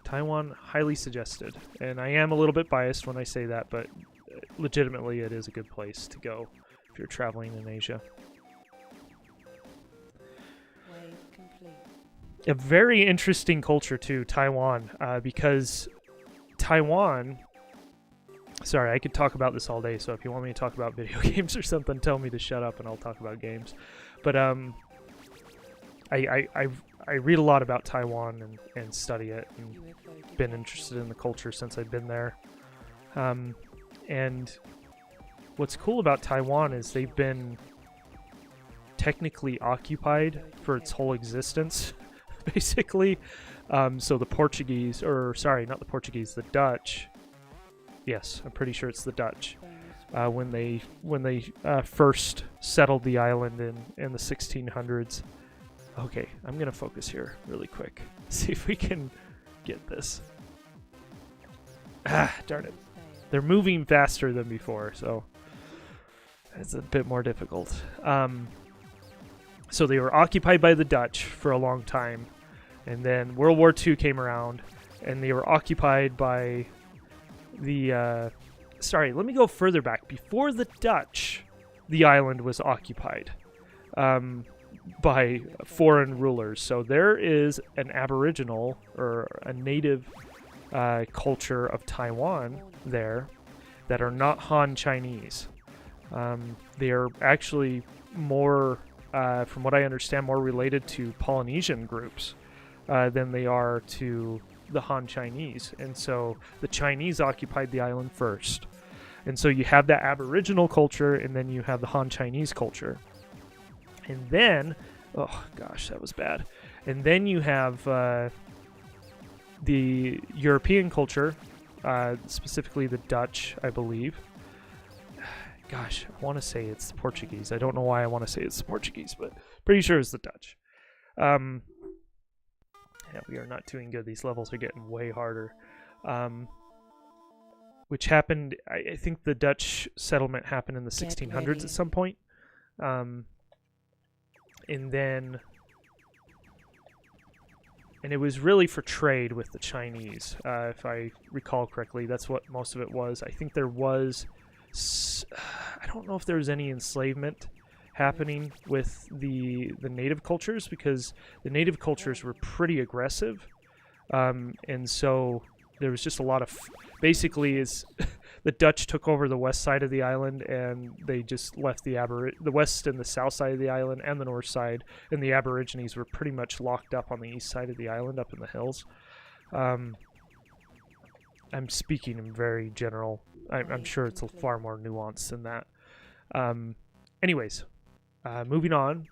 Taiwan, highly suggested. And I am a little bit biased when I say that, but legitimately it is a good place to go if you're traveling in Asia. A very interesting culture too, Taiwan, because Taiwan... Sorry, I could talk about this all day, so if you want me to talk about video games or something, tell me to shut up and I'll talk about games. But I read a lot about Taiwan and study it, and been interested in the culture since I've been there. And what's cool about Taiwan is they've been technically occupied for its whole existence, basically. So the Portuguese, or sorry, not the Portuguese, the Dutch. Yes, I'm pretty sure it's the Dutch. When they first settled the island in the 1600s. Okay, I'm gonna focus here really quick. See if we can get this. Ah, darn it! They're moving faster than before, so it's a bit more difficult. So they were occupied by the Dutch for a long time, and then World War II came around, and they were occupied by the. Sorry, let me go further back. Before the Dutch, the island was occupied by foreign rulers. So there is an Aboriginal or a native culture of Taiwan there that are not Han Chinese. They are actually more, from what I understand, more related to Polynesian groups than they are to the Han Chinese. And so the Chinese occupied the island first. And so you have that Aboriginal culture, and then you have the Han Chinese culture. And then, oh gosh, that was bad. And then you have the European culture, specifically the Dutch, I believe. Gosh, I want to say it's Portuguese. I don't know why I want to say it's Portuguese, but pretty sure it's the Dutch. Yeah, we are not doing good. These levels are getting way harder. Which happened, I think the Dutch settlement happened in the 1600s at some point. And it was really for trade with the Chinese, if I recall correctly. That's what most of it was. I think there was, I don't know if there was any enslavement happening with the native cultures, because the native cultures were pretty aggressive. And so there was just a lot of, basically is the Dutch took over the west side of the island, and they just left the west and the south side of the island and the north side, and the Aborigines were pretty much locked up on the east side of the island up in the hills. I'm speaking in very general. I'm sure it's far more nuanced than that. Anyways, moving on.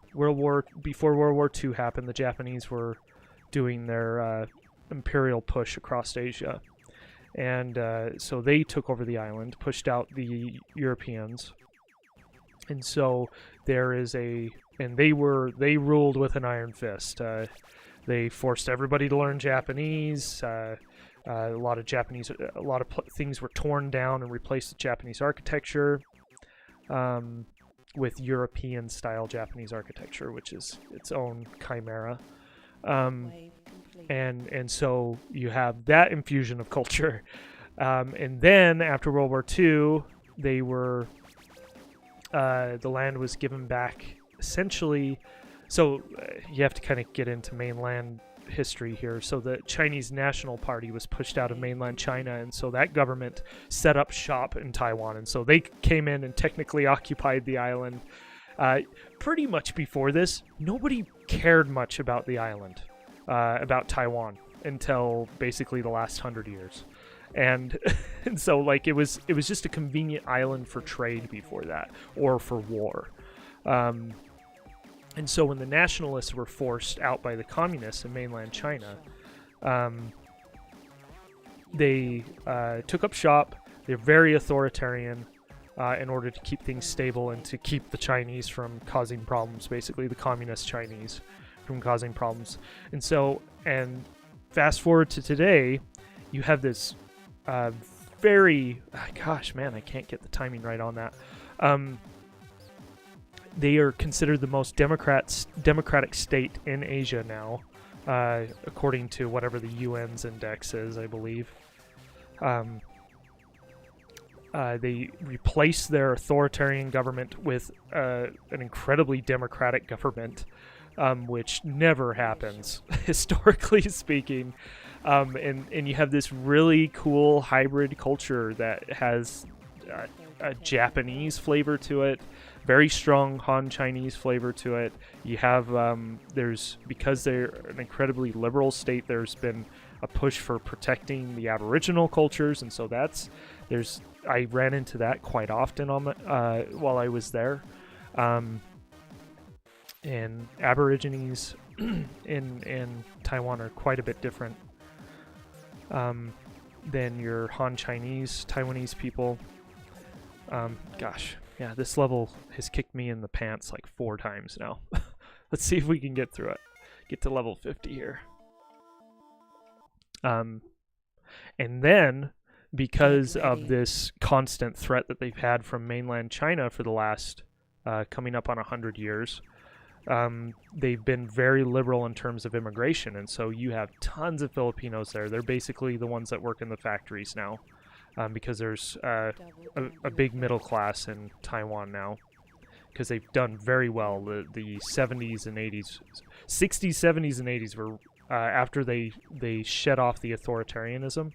Before World War II happened, the Japanese were doing their imperial push across Asia. And so they took over the island, pushed out the Europeans. And so there is they ruled with an iron fist. They forced everybody to learn Japanese. A lot of things were torn down and replaced with Japanese architecture, with European style Japanese architecture, which is its own chimera. And so you have that infusion of culture. And then after World War II, they were the land was given back essentially. So you have to kind of get into mainland history here. So the Chinese National Party was pushed out of mainland China, and so that government set up shop in Taiwan, and so they came in and technically occupied the island. Pretty much before this, nobody cared much about the island, about Taiwan, until basically the last 100 years. And so like it was just a convenient island for trade before that, or for war. And so when the nationalists were forced out by the communists in mainland China, they took up shop. They're very authoritarian in order to keep things stable and to keep the Chinese from causing problems, basically the communist Chinese from causing problems. And so, and fast forward to today, you have this gosh, man, I can't get the timing right on that. They are considered the most democratic state in Asia now, according to whatever the UN's index is, I believe. They replaced their authoritarian government with an incredibly democratic government, which never happens, historically speaking. And you have this really cool hybrid culture that has a Japanese flavor to it, very strong Han Chinese flavor to it. You have because they're an incredibly liberal state, there's been a push for protecting the Aboriginal cultures, and so I ran into that quite often while I was there. And Aborigines in Taiwan are quite a bit different than your Han Chinese, Taiwanese people. Gosh, yeah, this level has kicked me in the pants like 4 times now. Let's see if we can get through it. Get to level 50 here. And then, because of this constant threat that they've had from mainland China for the last, coming up on 100 years, they've been very liberal in terms of immigration, and so you have tons of Filipinos there. They're basically the ones that work in the factories now, because there's a big middle class in Taiwan now, because they've done very well. The 70s and 80s, 60s, 70s, and 80s were after they shed off the authoritarianism.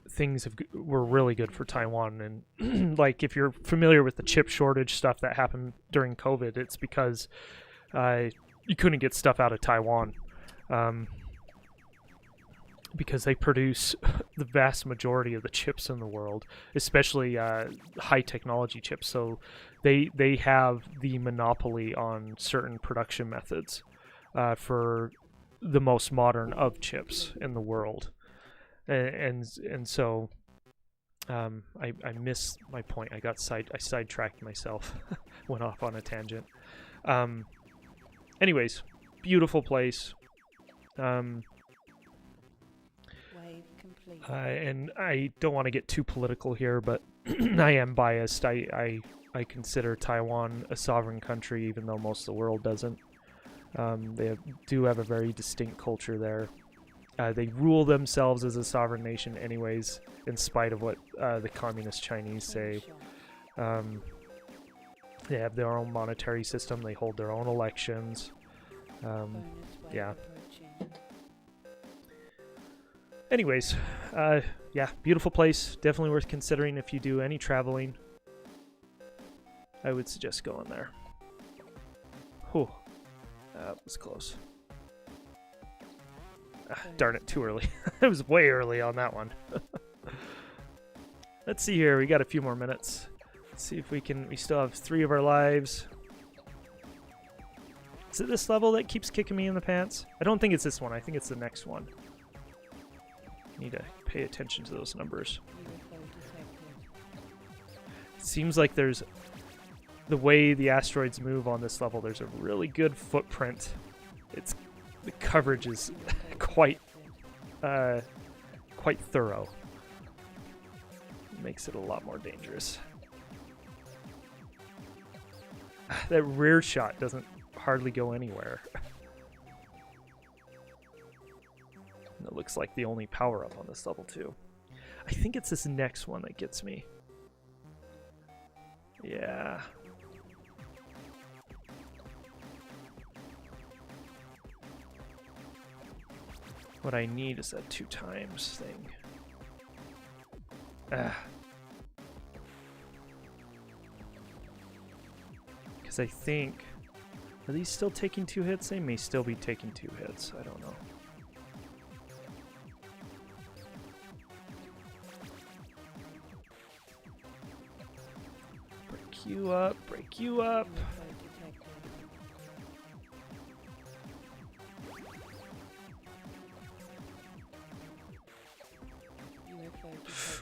Things were really good for Taiwan, and like if you're familiar with the chip shortage stuff that happened during COVID, it's because you couldn't get stuff out of Taiwan, because they produce the vast majority of the chips in the world, especially high technology chips. So they have the monopoly on certain production methods for the most modern of chips in the world. And so I missed my point. I sidetracked myself. Went off on a tangent. Anyways, beautiful place. Wave complete. And I don't want to get too political here, but I am biased. I consider Taiwan a sovereign country, even though most of the world doesn't. They do have a very distinct culture there. They rule themselves as a sovereign nation anyways, in spite of what the communist Chinese say. They have their own monetary system. They hold their own elections. Yeah. Anyways, yeah, beautiful place. Definitely worth considering if you do any traveling. I would suggest going there. Whew. That was close. Darn it, too early. It was way early on that one. Let's see here. We got a few more minutes. Let's see if we still have 3 of our lives. Is it this level that keeps kicking me in the pants? I don't think it's this one. I think it's the next one. Need to pay attention to those numbers. It seems like there's... The way the asteroids move on this level, there's a really good footprint. The coverage is quite thorough. Makes it a lot more dangerous. That rear shot doesn't hardly go anywhere. It looks like the only power up on this level too. I think it's this next one that gets me. Yeah. What I need is that 2 times thing. Because I think... Are these still taking 2 hits? They may still be taking 2 hits. I don't know. Break you up. Break you up.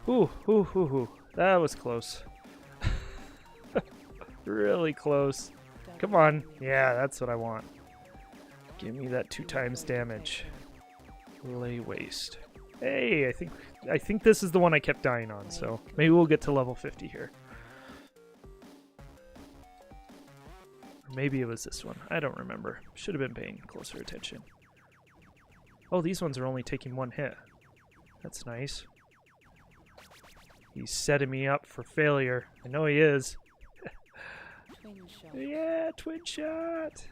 Ooh, ooh, ooh, ooh. That was close. Really close. Come on. Yeah, that's what I want. Give me that 2 times damage. Lay waste. Hey, I think this is the one I kept dying on, so maybe we'll get to level 50 here. Or maybe it was this one. I don't remember. Should have been paying closer attention. Oh, these ones are only taking 1 hit. That's nice. He's setting me up for failure. I know he is. Twin shot. Yeah, twin shot.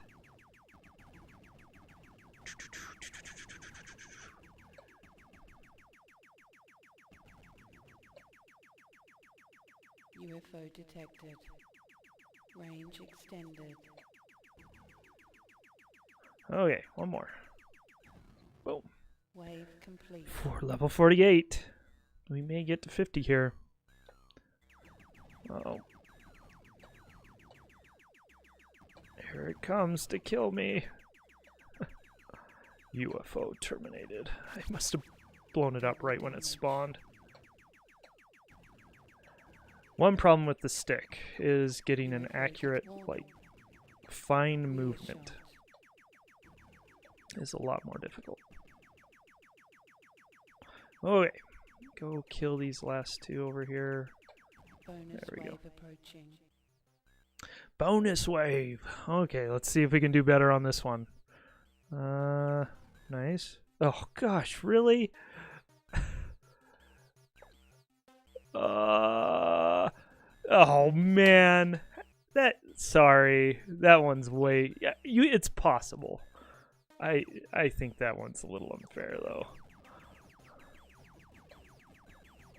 UFO detected. Range extended. Okay, one more. Boom. Wave complete. For level 48. We may get to 50 here. Uh-oh. Here it comes to kill me. UFO terminated. I must have blown it up right when it spawned. One problem with the stick is getting an accurate, like, fine movement is a lot more difficult. Okay. Go kill these last 2 over here. Bonus There we go. wave approaching. Bonus wave. Okay, let's see if we can do better on this one. Nice. Oh gosh, really? Oh man. Sorry. That one's way. Yeah, it's possible. I think that one's a little unfair though.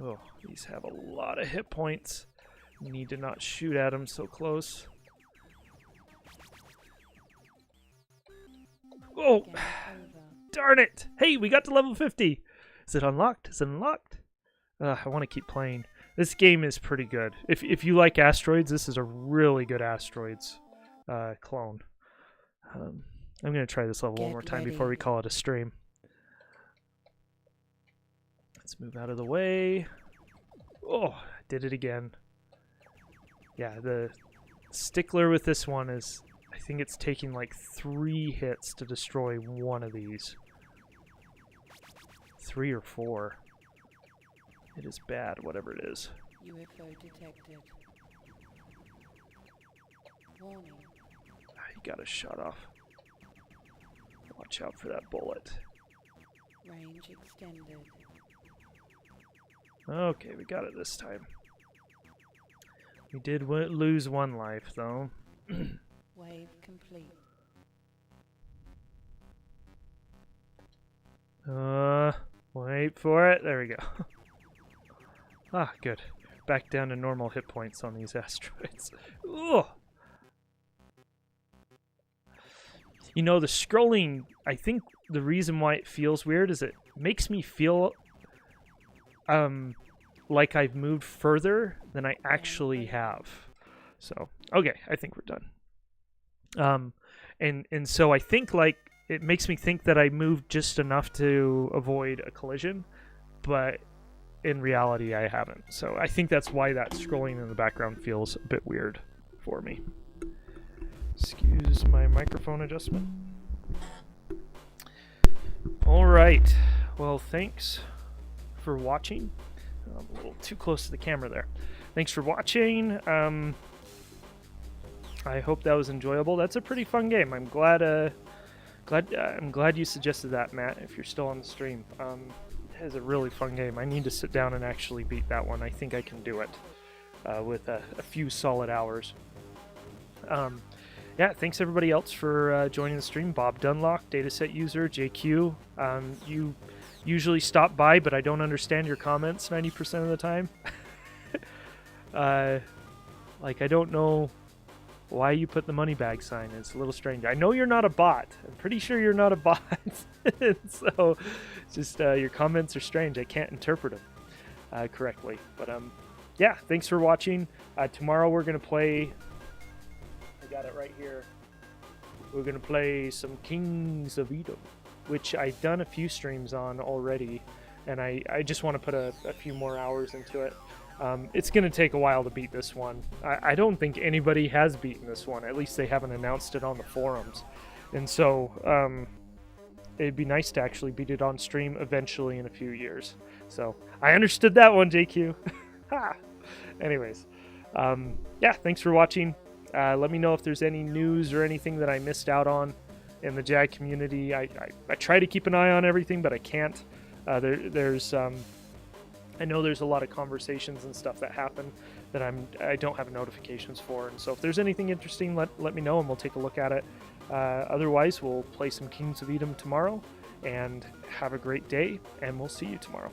Oh, these have a lot of hit points. Need to not shoot at them so close. Oh, Game over. darn it! Hey, we got to level 50. Is it unlocked? Is it unlocked? I want to keep playing. This game is pretty good. If you like asteroids, this is a really good asteroids clone. I'm going to try this level one Get more time ready. before we call it a stream. Let's move out of the way. Oh, I did it again. Yeah, the stickler with this one is, I think it's taking like 3 hits to destroy one of these. 3 or 4. It is bad, whatever it is. UFO detected. Warning. You got a shot off. Watch out for that bullet. Range extended. Okay, we got it this time. We did lose 1 life, though. Wave complete. Wait for it. There we go. Ah, good. Back down to normal hit points on these asteroids. Ugh. You know, the scrolling, I think the reason why it feels weird is it makes me feel like I've moved further than I actually have. So, okay, I think we're done. And so I think like it makes me think that I moved just enough to avoid a collision, but in reality I haven't. So I think that's why that scrolling in the background feels a bit weird for me. Excuse my microphone adjustment. All right. Well, thanks for watching. I'm a little too close to the camera there. Thanks for watching. I hope that was enjoyable. That's a pretty fun game. I'm glad you suggested that, Matt, if you're still on the stream. It is a really fun game. I need to sit down and actually beat that one. I think I can do it with a few solid hours. Yeah, thanks everybody else for joining the stream. Bob Dunlock, dataset user, JQ. You usually stop by, but I don't understand your comments 90% of the time. Like, I don't know why you put the money bag sign. It's a little strange. I know you're not a bot. I'm pretty sure you're not a bot. So, it's just your comments are strange. I can't interpret them correctly. But yeah, thanks for watching. Tomorrow we're going to play... I got it right here. We're going to play some Kings of Edom, which I've done a few streams on already, and I just want to put a few more hours into it. It's going to take a while to beat this one. I don't think anybody has beaten this one. At least they haven't announced it on the forums. And so it'd be nice to actually beat it on stream eventually in a few years. So I understood that one, JQ. Anyways, yeah, thanks for watching. Let me know if there's any news or anything that I missed out on in the Jag community. I try to keep an eye on everything, but I can't. I know there's a lot of conversations and stuff that happen that I don't have notifications for. And so if there's anything interesting, let me know and we'll take a look at it. Otherwise, we'll play some Kings of Edom tomorrow, and have a great day, and we'll see you tomorrow.